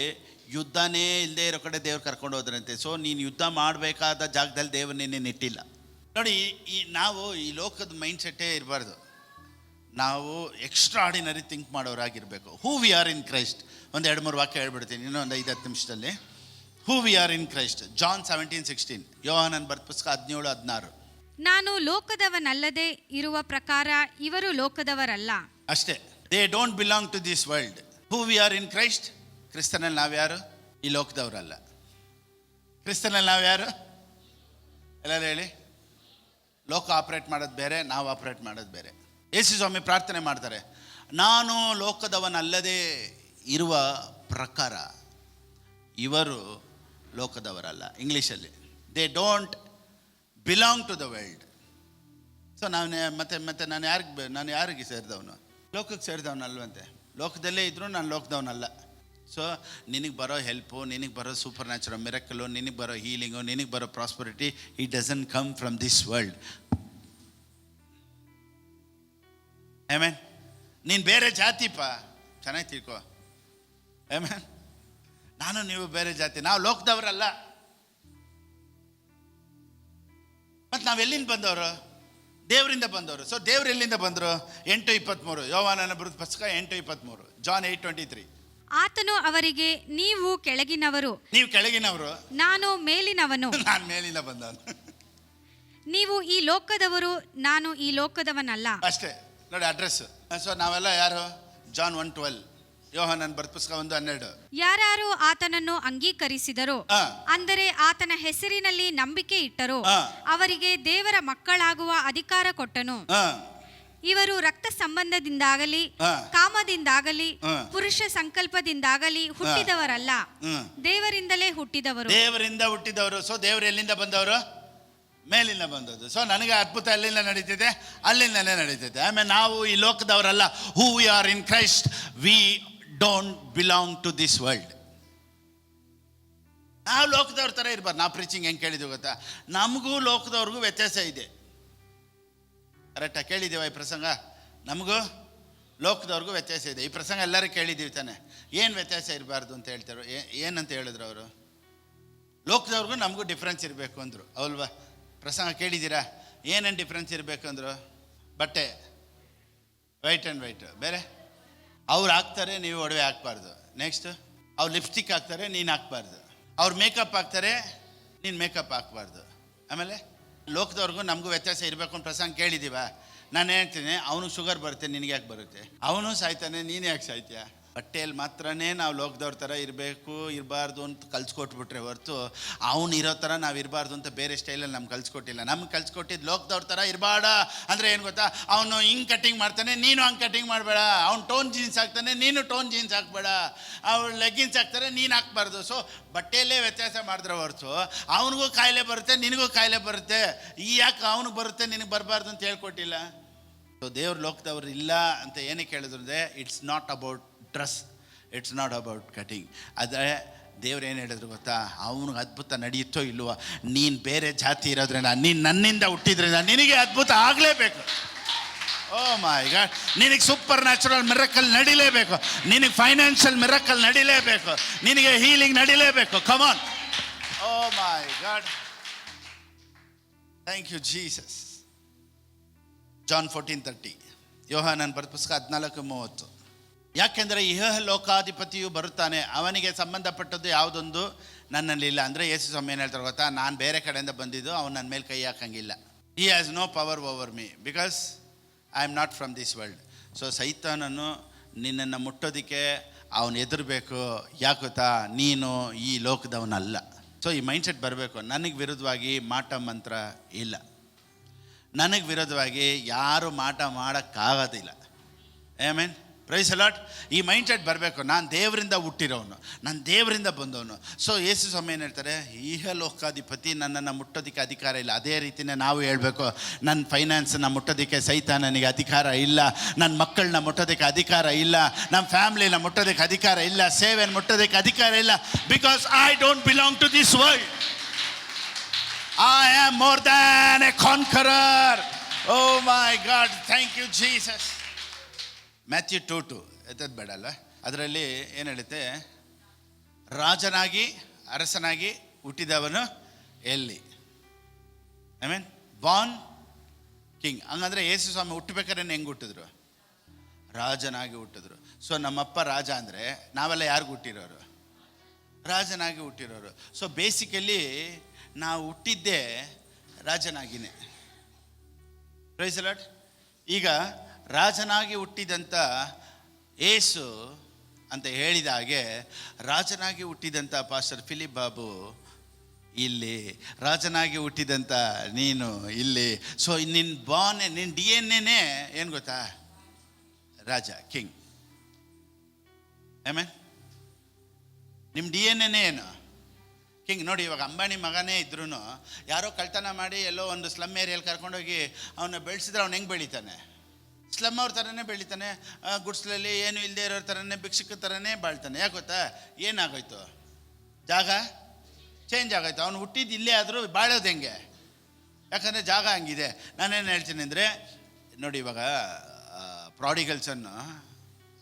ಯುದ್ಧನೇ ಇಲ್ಲದೆ ಇರೋ ಕಡೆ ದೇವ್ರು ಕರ್ಕೊಂಡು ಹೋದ್ರಂತೆ. ಸೊ ನೀನು ಯುದ್ಧ ಮಾಡಬೇಕಾದ ಜಾಗದಲ್ಲಿ ದೇವ್ರು ನಿನ್ನೇನು ಇಟ್ಟಿಲ್ಲ. ನೋಡಿ, ನಾವು ಈ ಲೋಕದ ಮೈಂಡ್ ಸೆಟ್ಟೇ ಇರಬಾರ್ದು. ನಾವು ಎಕ್ಸ್ಟ್ರಾಆರ್ಡಿನರಿ ಥಿಂಕ್ ಮಾಡೋರಾಗಿರಬೇಕು. Who we are in Christ. ಒಂದು 2-3 ವಾಕ್ಯ ಹೇಳ್ಬಿಡ್ತೀನಿ ಇನ್ನೊಂದು 5-10 ನಿಮಿಷದಲ್ಲಿ. Who we are in Christ. John 17:16, ಯೋಹಾನನ ಬರೆದ ಪುಸ್ತಕ 17:16. ನಾನು ಲೋಕದವನಲ್ಲದೆ ಇರುವ ಪ್ರಕಾರ ಇವರು ಲೋಕದವರಲ್ಲ. ಅಷ್ಟೇ. They don't belong to this world. Who we are in Christ. ಕ್ರಿಸ್ತನಲ್ಲಿ ನಾವ್ಯಾರು? ಈ ಲೋಕದವರಲ್ಲ. ಕ್ರಿಸ್ತನಲ್ಲಿ ನಾವ್ಯಾರು? ಎಲ್ಲರೂ ಹೇಳಿ. ಲೋಕ ಆಪರೇಟ್ ಮಾಡೋದು ಬೇರೆ, ನಾವು ಆಪರೇಟ್ ಮಾಡೋದು ಬೇರೆ. ಯೇಸು ಸ್ವಾಮಿ ಪ್ರಾರ್ಥನೆ ಮಾಡ್ತಾರೆ, ನಾನು ಲೋಕದವನಲ್ಲದೆ ಇರುವ ಪ್ರಕಾರ ಇವರು ಲೋಕದವರಲ್ಲ. ಇಂಗ್ಲೀಷಲ್ಲಿ they don't belong to the world. So ಮತ್ತೆ ನಾನು ಯಾರಿಗೆ ಸೇರಿದವನು? ಲೋಕಕ್ಕೆ ಸೇರಿದವನಲ್ವಂತೆ. ಲೋಕದಲ್ಲೇ ಇದ್ದರೂ ನಾನು ಲೋಕದವನಲ್ಲ. ಸೊ ನಿನಗೆ ಬರೋ ಹೆಲ್ಪು, ನಿನಗೆ ಬರೋ ಸೂಪರ್ ನ್ಯಾಚುರಲ್ ಮಿರಕಲು, ನಿನಗೆ ಬರೋ ಹೀಲಿಂಗು, ನಿನಗೆ ಬರೋ prosperity, it doesn't come from this world. Amen. ನೀನು ಬೇರೆ ಜಾತಿಪ್ಪ, ಚೆನ್ನಾಗಿ ತಿಳ್ಕೊ. ಆಮೇನ್. ನಾನು ನೀವು ಬೇರೆ ಜಾತಿ, ನಾವು ಲೋಕದವರಲ್ಲ. ಮತ್ತು ನಾವು ಎಲ್ಲಿಂದ ಬಂದವರು? ದೇವರಿಂದ ಬಂದವರು. ಸೊ ದೇವ್ರು ಎಲ್ಲಿಂದ ಬಂದರು? 8:23 ಯೋಹಾನನ ಬರೆದ ಪುಸ್ತಕ 8:23, ಜಾನ್ 8:23. ಆತನು ಅವರಿಗೆ, ನೀವು ಕೆಳಗಿನವರು, ನೀವು ಕೆಳಗಿನವರು, ನಾನು ಮೇಲಿನವನು. ನಾನು ಮೇಲಿಂದ ಬಂದವನು. ನೀವು ಈ ಲೋಕದವರು, ನಾನು ಈ ಲೋಕದವನಲ್ಲ. ಅಷ್ಟೇ ನೋಡಿ ಅಡ್ರೆಸ್. ಸೊ ನಾವೆಲ್ಲ ಯಾರು? ಜಾನ್ 1:12, ಯೋಹಾನನ ಬರೆದ ಪುಸ್ತಕ 1:12. ಯಾರು ಆತನನ್ನು ಅಂಗೀಕರಿಸಿದರೋ, ಅಂದರೆ ಆತನ ಹೆಸರಿನಲ್ಲಿ ನಂಬಿಕೆ ಇಟ್ಟರೋ, ಅವರಿಗೆ ದೇವರ ಮಕ್ಕಳಾಗುವ ಅಧಿಕಾರ ಕೊಟ್ಟನು. ಇವರು ರಕ್ತ ಸಂಬಂಧದಿಂದಾಗಲಿ, ಕಾಮದಿಂದಾಗಲಿ, ಪುರುಷ ಸಂಕಲ್ಪದಿಂದಾಗಲಿ ಹುಟ್ಟಿದವರಲ್ಲ, ದೇವರಿಂದಲೇ ಹುಟ್ಟಿದವರು. ದೇವರಿಂದ ಹುಟ್ಟಿದವರು. ಸೊ ದೇವರು ಎಲ್ಲಿಂದ ಬಂದವರು? ಮೇಲಿಂದ ಬಂದದ್ದು. ಸೊ ನನಗೆ ಅದ್ಭುತ ಎಲ್ಲಿಂದ ನಡೀತಿದೆ? ಅಲ್ಲಿಂದಲೇ ನಡೀತಿದೆ. ಆಮೇಲೆ ನಾವು ಈ ಲೋಕದವರಲ್ಲ. Who we are in Christ, we don't belong to this world. ನಾವು ಲೋಕದವ್ರ ಥರ ಇರಬಾರ್ದು. ನಾವು ಪ್ರೀಚಿಂಗ್ ಹೆಂಗೆ ಕೇಳಿದ್ವಿ ಗೊತ್ತಾ? ನಮಗೂ ಲೋಕದವ್ರಿಗೂ ವ್ಯತ್ಯಾಸ ಇದೆ. ಕರೆಕ್ಟಾಗಿ ಕೇಳಿದ್ದೀವ ಈ ಪ್ರಸಂಗ? ನಮಗೂ ಲೋಕದವ್ರಿಗೂ ವ್ಯತ್ಯಾಸ ಇದೆ. ಈ ಪ್ರಸಂಗ ಎಲ್ಲರೂ ಕೇಳಿದ್ದೀವಿ ತಾನೆ? ಏನು ವ್ಯತ್ಯಾಸ ಇರಬಾರ್ದು ಅಂತ ಹೇಳ್ತಾರೆ. ಏನಂತ ಹೇಳಿದ್ರು ಅವರು? ಲೋಕದವ್ರಿಗೂ ನಮಗೂ ಡಿಫ್ರೆನ್ಸ್ ಇರಬೇಕು ಅಂದರು. ಅವಲ್ವಾ? ಪ್ರಸಂಗ ಕೇಳಿದ್ದೀರಾ? ಏನೇನು ಡಿಫ್ರೆನ್ಸ್ ಇರಬೇಕು ಅಂದರು? ಬಟ್ಟೆ, ವೈಟ್ ಆ್ಯಂಡ್ ವೈಟ್ ಬೇರೆ. ಅವ್ರು ಹಾಕ್ತಾರೆ, ನೀವು ಒಡವೆ ಹಾಕ್ಬಾರ್ದು. ನೆಕ್ಸ್ಟ್, ಅವ್ರು ಲಿಪ್ಸ್ಟಿಕ್ ಹಾಕ್ತಾರೆ, ನೀನು ಹಾಕ್ಬಾರ್ದು. ಅವ್ರು ಮೇಕಪ್ ಹಾಕ್ತಾರೆ, ನೀನು ಮೇಕಪ್ ಹಾಕ್ಬಾರ್ದು. ಆಮೇಲೆ ಲೋಕದವ್ರಿಗೂ ನಮಗೂ ವ್ಯತ್ಯಾಸ ಇರಬೇಕು ಅಂತ ಪ್ರಸಂಗ ಕೇಳಿದ್ದೀವ? ನಾನು ಹೇಳ್ತೀನಿ, ಅವನು ಶುಗರ್ ಬರುತ್ತೆ, ನಿನಗೆ ಯಾಕೆ ಬರುತ್ತೆ? ಅವನು ಸಾಯ್ತಾನೆ, ನೀನು ಯಾಕೆ ಸಾಯ್ತೀಯ? ಬಟ್ಟೆಯಲ್ಲಿ ಮಾತ್ರನೇ ನಾವು ಲೋಕದವ್ರ ಥರ ಇರಬೇಕು ಇರಬಾರ್ದು ಅಂತ ಕಲ್ಸ್ಕೊಟ್ಬಿಟ್ರೆ ಹೊರತು ಅವ್ನು ಇರೋ ಥರ ನಾವು ಇರಬಾರ್ದು ಅಂತ ಬೇರೆ ಸ್ಟೈಲಲ್ಲಿ ನಮ್ಗೆ ಕಲ್ಸ್ಕೊಟ್ಟಿಲ್ಲ. ನಮ್ಗೆ ಕಲ್ಸ್ಕೊಟ್ಟಿದ್ದು ಲೋಕದವ್ರ ಥರ ಇರಬಾರ್ದ ಅಂದರೆ ಏನು ಗೊತ್ತಾ? ಅವನು ಹಿಂಗೆ ಕಟ್ಟಿಂಗ್ ಮಾಡ್ತಾನೆ, ನೀನು ಹಂಗೆ ಕಟ್ಟಿಂಗ್ ಮಾಡಬೇಡ. ಅವ್ನು ಟೋನ್ ಜೀನ್ಸ್ ಹಾಕ್ತಾನೆ, ನೀನು ಟೋನ್ ಜೀನ್ಸ್ ಹಾಕ್ಬೇಡ. ಅವ್ನು ಲೆಗ್ಗಿನ್ಸ್ ಹಾಕ್ತಾರೆ, ನೀನು ಹಾಕ್ಬಾರ್ದು. ಸೊ ಬಟ್ಟೆಯಲ್ಲೇ ವ್ಯತ್ಯಾಸ ಮಾಡಿದ್ರೆ ಹೊರತು ಅವನಿಗೂ ಕಾಯಿಲೆ ಬರುತ್ತೆ, ನಿನಗೂ ಕಾಯಿಲೆ ಬರುತ್ತೆ. ಈ ಯಾಕೆ ಅವನಿಗೆ ಬರುತ್ತೆ ನಿನಗೆ ಬರಬಾರ್ದು ಅಂತ ಹೇಳ್ಕೊಟ್ಟಿಲ್ಲ. ಸೊ ದೇವ್ರ ಲೋಕದವ್ರು ಇಲ್ಲ ಅಂತ ಏನಕ್ಕೆ ಹೇಳಿದ್ರೆ, it's not about dress, it's not about cutting. ಆದರೆ ದೇವ್ರು ಏನು ಹೇಳಿದ್ರು ಗೊತ್ತಾ? ಅವನಿಗೆ ಅದ್ಭುತ ನಡೆಯುತ್ತೋ ಇಲ್ವೋ, ನೀನು ಬೇರೆ ಜಾತಿ ಇರೋದ್ರಿಂದ, ನೀನು ನನ್ನಿಂದ ಹುಟ್ಟಿದ್ರಿಂದ ನಿನಗೆ ಅದ್ಭುತ ಆಗಲೇಬೇಕು. ಓ ಮೈ ಗಾಡ್, ನಿನಗೆ ಸೂಪರ್ ನ್ಯಾಚುರಲ್ ಮಿರಕಲ್ ನಡಿಲೇಬೇಕು, ನಿನಗೆ ಫೈನಾನ್ಷಿಯಲ್ ಮಿರಕಲ್ ನಡಿಲೇಬೇಕು, ನಿನಗೆ ಹೀಲಿಂಗ್ ನಡಿಲೇಬೇಕು. Come on. Oh my God, thank you Jesus. John 14:30, ಯೋಹಾನನ ಬರೆದ ಪುಸ್ತಕ 14:30. ಯಾಕೆಂದರೆ ಇಹ ಲೋಕಾಧಿಪತಿಯು ಬರುತ್ತಾನೆ, ಅವನಿಗೆ ಸಂಬಂಧಪಟ್ಟದ್ದು ಯಾವುದೊಂದು ನನ್ನಲ್ಲಿ ಇಲ್ಲ. ಅಂದರೆ ಯೇಸು ಸ್ವಾಮಿ ಏನು ಹೇಳ್ತಾರೆ ಗೊತ್ತಾ? ನಾನು ಬೇರೆ ಕಡೆಯಿಂದ ಬಂದಿದ್ದು, ಅವನು ನನ್ನ ಮೇಲೆ ಕೈ ಹಾಕಂಗಿಲ್ಲ. He has no power over me because I am not from this world. So ಸೈತಾನನು ನಿನ್ನನ್ನು ಮುಟ್ಟೋದಕ್ಕೆ ಅವನು ಎದುರಬೇಕು. ಯಾಕೆ ಗೊತ್ತಾ? ನೀನು ಈ ಲೋಕದವನಲ್ಲ. ಸೊ ಈ ಮೈಂಡ್ಸೆಟ್ ಬರಬೇಕು. ನನಗೆ ವಿರುದ್ಧವಾಗಿ ಮಾಟ ಮಂತ್ರ ಇಲ್ಲ, ನನಗೆ ವಿರೋಧವಾಗಿ ಯಾರು ಮಾಟ ಮಾಡೋಕ್ಕಾಗೋದಿಲ್ಲ. Amen, praise the lord. ಈ ಮೈಂಡ್ ಸೆಟ್ ಬರಬೇಕು. ನಾನು ದೇವರಿಂದ ಹುಟ್ಟಿರೋನು, ನಾನು ದೇವರಿಂದ ಬಂದವನು. ಸೊ ಯೇಸು ಸ್ವಾಮಿ ಏನು ಹೇಳ್ತಾರೆ? ಈಹ ಲೋಕಾಧಿಪತಿ ನನ್ನನ್ನು ಮುಟ್ಟೋದಕ್ಕೆ ಅಧಿಕಾರ ಇಲ್ಲ. ಅದೇ ರೀತಿಯೇ ನಾವು ಹೇಳಬೇಕು, ನನ್ನ ಫೈನಾನ್ಸನ್ನು ಮುಟ್ಟೋದಕ್ಕೆ ಸೈತಾನನಿಗೆ ಅಧಿಕಾರ ಇಲ್ಲ, ನನ್ನ ಮಕ್ಕಳನ್ನ ಮುಟ್ಟೋದಕ್ಕೆ ಅಧಿಕಾರ ಇಲ್ಲ, ನಮ್ಮ ಫ್ಯಾಮ್ಲಿನ ಮುಟ್ಟೋದಕ್ಕೆ ಅಧಿಕಾರ ಇಲ್ಲ, ಸೇವೆಯನ್ನು ಮುಟ್ಟೋದಕ್ಕೆ ಅಧಿಕಾರ ಇಲ್ಲ. Because I don't belong to this world. I am more than a conqueror. Oh my God, thank you Jesus. Matthew 2:2 ಎತ್ತದ್ ಬೇಡಲ್ಲ, ಅದರಲ್ಲಿ ಏನು ಹೇಳುತ್ತೆ? ರಾಜನಾಗಿ ಅರಸನಾಗಿ ಹುಟ್ಟಿದವನು ಎಲ್ಲಿ? I mean Born king. ಹಂಗಂದ್ರೆ ಯೇಸು ಸ್ವಾಮಿ ಹುಟ್ಟಬೇಕಾದ್ರೆ ಹೆಂಗೆ ಹುಟ್ಟಿದ್ರು? ರಾಜನಾಗಿ ಹುಟ್ಟಿದ್ರು. ಸೊ ನಮ್ಮಪ್ಪ ರಾಜ ಅಂದರೆ ನಾವೆಲ್ಲ ಯಾರಿಗೂ ಹುಟ್ಟಿರೋರು? ರಾಜನಾಗಿ ಹುಟ್ಟಿರೋರು. ಸೊ ಬೇಸಿಕಲಿ ನಾವು ಹುಟ್ಟಿದ್ದೇ ರಾಜನಾಗಿನೇ. Praise the Lord. ಈಗ ರಾಜನಾಗಿ ಹುಟ್ಟಿದಂಥ ಏಸು ಅಂತ ಹೇಳಿದ ಹಾಗೆ ರಾಜನಾಗಿ ಹುಟ್ಟಿದಂಥ ಪಾಸ್ಟರ್ ಫಿಲಿಪ್ ಬಾಬು ಇಲ್ಲಿ, ರಾಜನಾಗಿ ಹುಟ್ಟಿದಂಥ ನೀನು ಇಲ್ಲಿ. ಸೊ ನಿನ್ನ DNA ಏನು ಗೊತ್ತಾ? ರಾಜ, ಕಿಂಗ್. ಆಮೇಲೆ ನಿಮ್ಮ DNA ಏನು? ಕಿಂಗ್. ನೋಡಿ, ಇವಾಗ ಅಂಬಾನಿ ಮಗನೇ ಇದ್ರೂ ಯಾರೋ ಕಳ್ತನ ಮಾಡಿ ಎಲ್ಲೋ ಒಂದು ಸ್ಲಮ್ ಏರಿಯಲ್ಲಿ ಕರ್ಕೊಂಡೋಗಿ ಅವನ್ನ ಬೆಳೆಸಿದ್ರೆ ಅವ್ನು ಹೆಂಗೆ ಬೆಳಿತಾನೆ? ಸ್ಲಮ್ ಅವ್ರ ಥರನೇ ಬೆಳಿತಾನೆ. ಗುಡ್ಸ್ಲಲ್ಲಿ ಏನು ಇಲ್ಲದೆ ಇರೋರ ಥರನೇ, ಭಿಕ್ಷುಕ ಥರನೇ ಬಾಳ್ತಾನೆ. ಯಾಕೆ ಗೊತ್ತಾ? ಏನಾಗೋಯ್ತು? ಜಾಗ ಚೇಂಜ್ ಆಗೋಯ್ತು. ಅವ್ನು ಹುಟ್ಟಿದ್ದು ಇಲ್ಲೇ ಆದರೂ ಬಾಳೋದು ಹೆಂಗೆ? ಯಾಕಂದರೆ ಜಾಗ ಹಂಗಿದೆ. ನಾನೇನು ಹೇಳ್ತೀನಿ ಅಂದರೆ, ನೋಡಿ, ಇವಾಗ ಪ್ರಾಡಿಗಲ್ಸನ್ನು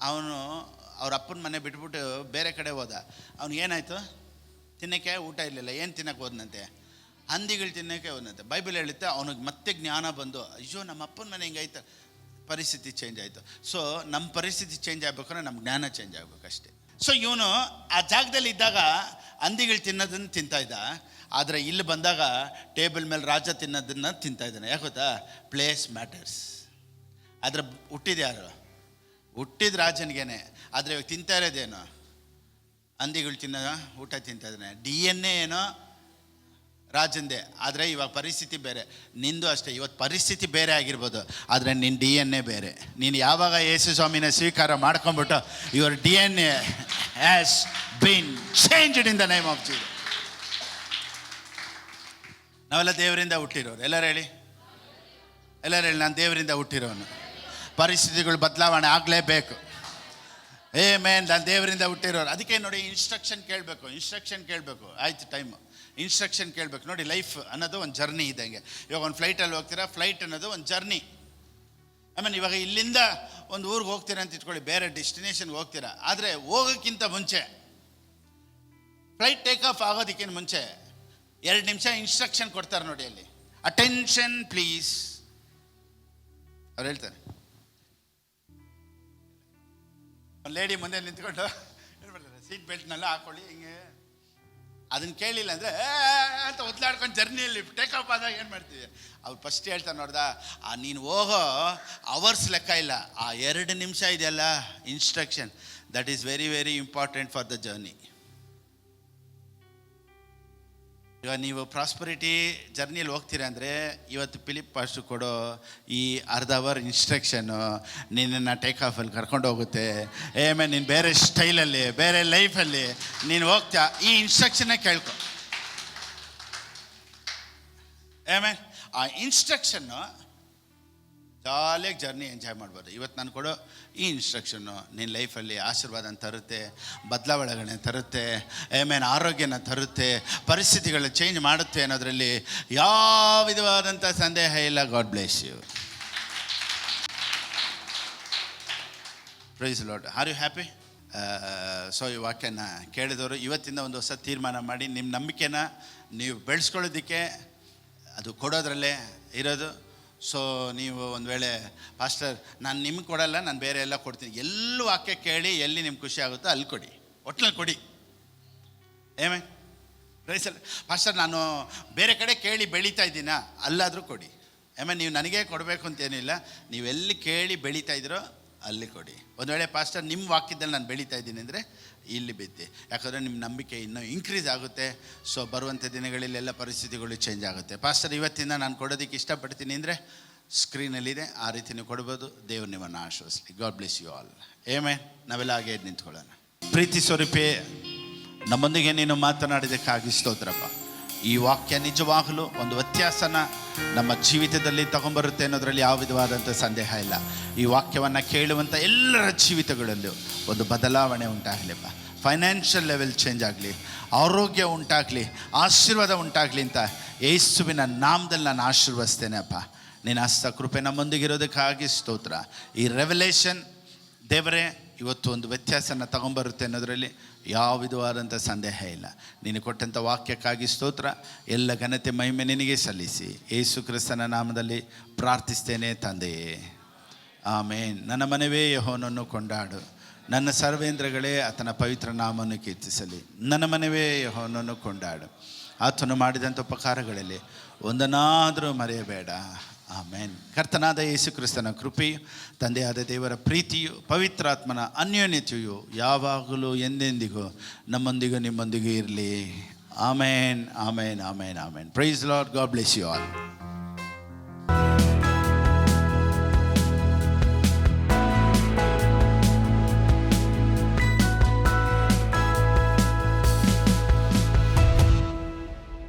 ಅವನು ಅವ್ರ ಅಪ್ಪನ ಮನೆ ಬಿಟ್ಬಿಟ್ಟು ಬೇರೆ ಕಡೆ ಹೋದ. ಅವ್ನಿಗೇನಾಯಿತು? ತಿನ್ನೋಕ್ಕೆ ಊಟ ಇರಲಿಲ್ಲ. ಏನು ತಿನ್ನೋಕ್ಕೆ ಹೋದನಂತೆ? ಹಂದಿಗಳು ತಿನ್ನೋಕ್ಕೆ ಹೋದಂತೆ. ಬೈಬಲ್ ಹೇಳುತ್ತೆ ಅವನಿಗೆ ಮತ್ತೆ ಜ್ಞಾನ ಬಂದು, ಅಯ್ಯೋ ನಮ್ಮ ಅಪ್ಪನ ಮನೆ ಹಿಂಗಾಯ್ತು, ಪರಿಸ್ಥಿತಿ ಚೇಂಜ್ ಆಯಿತು. ಸೊ ನಮ್ಮ ಪರಿಸ್ಥಿತಿ ಚೇಂಜ್ ಆಗ್ಬೇಕಂದ್ರೆ ನಮ್ಮ ಜ್ಞಾನ ಚೇಂಜ್ ಆಗ್ಬೇಕಷ್ಟೆ. ಸೊ ಇವನು ಆ ಜಾಗದಲ್ಲಿ ಇದ್ದಾಗ ಹಂದಿಗಳು ತಿನ್ನೋದನ್ನು ತಿಂತಾಯಿದ್ದ, ಆದರೆ ಇಲ್ಲಿ ಬಂದಾಗ ಟೇಬಲ್ ಮೇಲೆ ರಾಜ ತಿನ್ನೋದನ್ನು ತಿಂತಾಯಿದ್ದಾನೆ. ಯಾಕೆ ಗೊತ್ತಾ? Place matters. ಆದರೆ ಹುಟ್ಟಿದ ಯಾರು? ಹುಟ್ಟಿದ ರಾಜನಿಗೇನೆ. ಆದರೆ ಇವಾಗ ತಿಂತಾ ಇರೋದೇನು? ಹಂದಿಗಳು ತಿನ್ನೋ ಊಟ ತಿಂತಾಯಿದ್ದಾನೆ. DNA ಏನೋ ರಾಜಂದೆ, ಆದರೆ ಇವಾಗ ಪರಿಸ್ಥಿತಿ ಬೇರೆ. ನಿಂದು ಅಷ್ಟೇ, ಇವತ್ತು ಪರಿಸ್ಥಿತಿ ಬೇರೆ ಆಗಿರ್ಬೋದು, ಆದರೆ ನಿನ್ನ DNA ಬೇರೆ. ನೀನು ಯಾವಾಗ ಯೇಸು ಸ್ವಾಮಿನ ಸ್ವೀಕಾರ ಮಾಡ್ಕೊಂಬಿಟ್ಟು your DNA has been changed in the name of Jesus. ನಾವೆಲ್ಲ ದೇವರಿಂದ ಹುಟ್ಟಿರೋರು. ಎಲ್ಲರೂ ಹೇಳಿ, ನಾನು ದೇವರಿಂದ ಹುಟ್ಟಿರೋನು. ಪರಿಸ್ಥಿತಿಗಳು ಬದಲಾವಣೆ ಆಗಲೇಬೇಕು. ಆಮೆನ್. ನಾನು ದೇವರಿಂದ ಹುಟ್ಟಿರೋರು. ಅದಕ್ಕೆ ನೋಡಿ, ಇನ್ಸ್ಟ್ರಕ್ಷನ್ ಕೇಳಬೇಕು. ಆಯ್ತು, ಟೈಮು ಇನ್ಸ್ಟ್ರಕ್ಷನ್ ಕೇಳಬೇಕು. ನೋಡಿ, ಲೈಫ್ ಅನ್ನೋದು ಒಂದು ಜರ್ನಿ ಇದ್ದಂಗೆ. ಇವಾಗ ಒಂದು ಫ್ಲೈಟಲ್ಲಿ ಹೋಗ್ತೀರಾ, ಫ್ಲೈಟ್ ಅನ್ನೋದು ಒಂದು ಜರ್ನಿ. ಆಮೇಲೆ ಇವಾಗ ಇಲ್ಲಿಂದ ಒಂದು ಊರಿಗೆ ಹೋಗ್ತೀರಾ ಅಂತ ಇಟ್ಕೊಳ್ಳಿ, ಬೇರೆ ಡೆಸ್ಟಿನೇಷನ್ಗೆ ಹೋಗ್ತೀರಾ. ಆದರೆ ಹೋಗೋಕ್ಕಿಂತ ಮುಂಚೆ, ಫ್ಲೈಟ್ ಟೇಕ್ ಆಫ್ ಆಗೋದಕ್ಕಿಂತ ಮುಂಚೆ 2 ನಿಮಿಷ ಇನ್ಸ್ಟ್ರಕ್ಷನ್ ಕೊಡ್ತಾರೆ ನೋಡಿ. ಅಲ್ಲಿ ಅಟೆನ್ಷನ್ ಪ್ಲೀಸ್ ಅವ್ರು ಹೇಳ್ತಾರೆ. ಒಂದು ಲೇಡಿ ಮುಂದೆ ನಿಂತ್ಕೊಂಡು ಹೇಳ್ಬಿಡ್ತಾರೆ, ಸೀಟ್ ಬೆಲ್ಟ್ನೆಲ್ಲ ಹಾಕೊಳ್ಳಿ ಹಿಂಗೆ. ಅದನ್ನು ಕೇಳಿಲ್ಲ ಅಂದರೆ ಅಂತ ಒದ್ಲಾಡ್ಕೊಂಡು ಜರ್ನಿಯಲ್ಲಿ ಟೇಕ್ ಆಫ್ ಆದಾಗ ಏನು ಮಾಡ್ತೀವಿ? ಅವ್ರು ಫಸ್ಟ್ ಹೇಳ್ತಾರೆ, ನೋಡ್ದ, ನೀನು ಹೋಗೋ ಅವರ್ಸ್ ಲೆಕ್ಕ ಇಲ್ಲ, ಆ 2 ನಿಮಿಷ ಇದೆಯಲ್ಲ instruction, that is very very important for the journey. ಇವಾಗ ನೀವು ಪ್ರಾಸ್ಪರಿಟಿ ಜರ್ನಿಯಲ್ಲಿ ಹೋಗ್ತೀರಾ ಅಂದರೆ, ಇವತ್ತು ಫಿಲಿಪ್ ಪಾಸ್ಟರ್ ಕೊಡೋ ಈ ಅರ್ಧ ಅವರ್ ಇನ್ಸ್ಟ್ರಕ್ಷನ್ನು ನಿನ್ನನ್ನು ಟೇಕ್ ಆಫಲ್ಲಿ ಕರ್ಕೊಂಡು ಹೋಗುತ್ತೆ. ಆಮೇಲೆ ನೀನು ಬೇರೆ ಸ್ಟೈಲಲ್ಲಿ, ಬೇರೆ ಲೈಫಲ್ಲಿ ನೀನು ಹೋಗ್ತೀಯ, ಈ ಇನ್ಸ್ಟ್ರಕ್ಷನ್ನೇ ಕೇಳ್ಕೊ. ಆಮೇಲೆ ಆ ಇನ್ಸ್ಟ್ರಕ್ಷನ್ನು ಜಾಲಿಯಾಗಿ ಜರ್ನಿ ಎಂಜಾಯ್ ಮಾಡ್ಬೋದು. ಇವತ್ತು ನಾನು ಕೊಡೋ ಈ ಇನ್ಸ್ಟ್ರಕ್ಷನ್ನು ನಿನ್ನ ಲೈಫಲ್ಲಿ ಆಶೀರ್ವಾದನ ತರುತ್ತೆ, ಬದಲಾವಣೆಗಳನ್ನ ತರುತ್ತೆ, ಆಮೇಲೆ ಆರೋಗ್ಯನ ತರುತ್ತೆ, ಪರಿಸ್ಥಿತಿಗಳನ್ನ ಚೇಂಜ್ ಮಾಡುತ್ತೆ ಅನ್ನೋದರಲ್ಲಿ ಯಾವ ವಿಧವಾದಂಥ ಸಂದೇಹ ಇಲ್ಲ. God bless you. Praise the lord. Are you happy? So ಈ ವಾಕ್ಯನ ಕೇಳಿದವರು ಇವತ್ತಿಂದ ಒಂದು ಹೊಸ ತೀರ್ಮಾನ ಮಾಡಿ ನಿಮ್ಮ ನಂಬಿಕೆನ ನೀವು ಬೆಳೆಸ್ಕೊಳ್ಳೋದಕ್ಕೆ ಅದು ಕೊಡೋದ್ರಲ್ಲೇ ಇರೋದು. ಸೊ ನೀವು ಒಂದು ವೇಳೆ ಪಾಸ್ಟರ್ ನಾನು ನಿಮ್ಗೆ ಕೊಡಲ್ಲ, ನಾನು ಬೇರೆ ಎಲ್ಲ ಕೊಡ್ತೀನಿ, ಎಲ್ಲೂ ವಾಕ್ಯ ಕೇಳಿ ಎಲ್ಲಿ ನಿಮ್ಗೆ ಖುಷಿ ಆಗುತ್ತೋ ಅಲ್ಲಿ ಕೊಡಿ, ಒಟ್ಟಿನಲ್ಲಿ ಕೊಡಿ. ಏಮೇ ಪ್ರೈಸಲ್ಲ ಪಾಸ್ಟರ್ ನಾನು ಬೇರೆ ಕಡೆ ಕೇಳಿ ಬೆಳೀತಾ ಇದ್ದೀನ, ಅಲ್ಲಾದರೂ ಕೊಡಿ. ಆಮೇಲೆ ನೀವು ನನಗೇ ಕೊಡಬೇಕು ಅಂತೇನಿಲ್ಲ, ನೀವು ಎಲ್ಲಿ ಕೇಳಿ ಬೆಳೀತಾ ಇದ್ದೀರೋ ಅಲ್ಲಿ ಕೊಡಿ. ಒಂದು ವೇಳೆ ಪಾಸ್ಟರ್ ನಿಮ್ಮ ವಾಕ್ಯದಲ್ಲಿ ನಾನು ಬೆಳೀತಾ ಇದ್ದೀನಿ ಅಂದರೆ ಇಲ್ಲಿ ಬಿದ್ದೆ, ಯಾಕಂದರೆ ನಿಮ್ಮ ನಂಬಿಕೆ ಇನ್ನೂ ಇನ್ಕ್ರೀಸ್ ಆಗುತ್ತೆ. ಸೊ ಬರುವಂಥ ದಿನಗಳಲ್ಲೆಲ್ಲ ಪರಿಸ್ಥಿತಿಗಳು ಚೇಂಜ್ ಆಗುತ್ತೆ. ಪಾಸ್ಟರ್ ಇವತ್ತಿಂದ ನಾನು ಕೊಡೋದಕ್ಕೆ ಇಷ್ಟಪಡ್ತೀನಿ ಅಂದರೆ ಸ್ಕ್ರೀನಲ್ಲಿದೆ, ಆ ರೀತಿ ನೀವು ಕೊಡ್ಬೋದು. ದೇವರು ನಿಮ್ಮನ್ನು ಆಶ್ವಸ್ಲಿ. God bless you all. ಏಮೇ ನಾವೆಲ್ಲ ಹಾಗೆ ನಿಂತ್ಕೊಳ್ಳೋಣ. ಪ್ರೀತಿ ಸ್ವರೂಪೇ, ನಮ್ಮೊಂದಿಗೆ ನೀನು ಮಾತನಾಡಿದ್ದಕ್ಕಾಗಿ ಸ್ತೋತ್ರಪ್ಪ. ಈ ವಾಕ್ಯ ನಿಜವಾಗಲೂ ಒಂದು ವ್ಯತ್ಯಾಸನ ನಮ್ಮ ಜೀವಿತದಲ್ಲಿ ತಗೊಂಬರುತ್ತೆ ಅನ್ನೋದರಲ್ಲಿ ಯಾವ ವಿಧವಾದಂಥ ಸಂದೇಹ ಇಲ್ಲ. ಈ ವಾಕ್ಯವನ್ನು ಕೇಳುವಂಥ ಎಲ್ಲರ ಜೀವಿತಗಳಲ್ಲೂ ಒಂದು ಬದಲಾವಣೆ ಉಂಟಾಗಲಿಪ್ಪ. ಫೈನಾನ್ಷಿಯಲ್ ಲೆವೆಲ್ ಚೇಂಜ್ ಆಗಲಿ, ಆರೋಗ್ಯ ಉಂಟಾಗಲಿ, ಆಶೀರ್ವಾದ ಉಂಟಾಗಲಿ ಅಂತ ಯೇಸುವಿನ ನಾಮದಲ್ಲಿ ನಾನು ಆಶೀರ್ವದಿಸ್ತೇನೆ ಅಪ್ಪ. ನಿನ್ನ ಹಸ್ತ ಕೃಪೆ ನಮ್ಮೊಂದಿಗಿರೋದಕ್ಕಾಗಿ ಸ್ತೋತ್ರ. ಈ ರೆವಲೇಷನ್ ದೇವರೇ ಇವತ್ತು ಒಂದು ವ್ಯತ್ಯಾಸನ ತಗೊಂಬರುತ್ತೆ ಅನ್ನೋದರಲ್ಲಿ ಯಾವ ವಿಧವಾದಂಥ ಸಂದೇಹ ಇಲ್ಲ. ನೀನು ಕೊಟ್ಟಂಥ ವಾಕ್ಯಕ್ಕಾಗಿ ಸ್ತೋತ್ರ. ಎಲ್ಲ ಘನತೆ ಮಹಿಮೆ ನಿನಗೆ ಸಲ್ಲಿಸಿ ಯೇಸು ಕ್ರಿಸ್ತನ ನಾಮದಲ್ಲಿ ಪ್ರಾರ್ಥಿಸ್ತೇನೆ ತಂದೆಯೇ, ಆಮೇನ್. ನನ್ನ ಮನವೇ ಯೆಹೋವನನ್ನು ಕೊಂಡಾಡು, ನನ್ನ ಸರ್ವೇಂದ್ರಗಳೇ ಆತನ ಪವಿತ್ರ ನಾಮವನ್ನು ಕೀರ್ತಿಸಲಿ. ನನ್ನ ಮನವೇ ಯೆಹೋವನನ್ನು ಕೊಂಡಾಡು, ಆತನು ಮಾಡಿದಂಥ ಉಪಕಾರಗಳಲ್ಲಿ ಒಂದನ್ನಾದರೂ ಮರೆಯಬೇಡ. ಆಮೇನ್. ಕರ್ತನಾದ ಯೇಸು ಕ್ರಿಸ್ತನ ಕೃಪೆಯು, ತಂದೆಯಾದ ದೇವರ ಪ್ರೀತಿಯು, ಪವಿತ್ರಾತ್ಮನ ಅನ್ಯೋನ್ಯತೆಯು ಯಾವಾಗಲೂ ಎಂದೆಂದಿಗೂ ನಮ್ಮೊಂದಿಗೂ ನಿಮ್ಮೊಂದಿಗೂ ಇರಲಿ. Amen, amen, amen, amen. Praise Lord. God bless you all.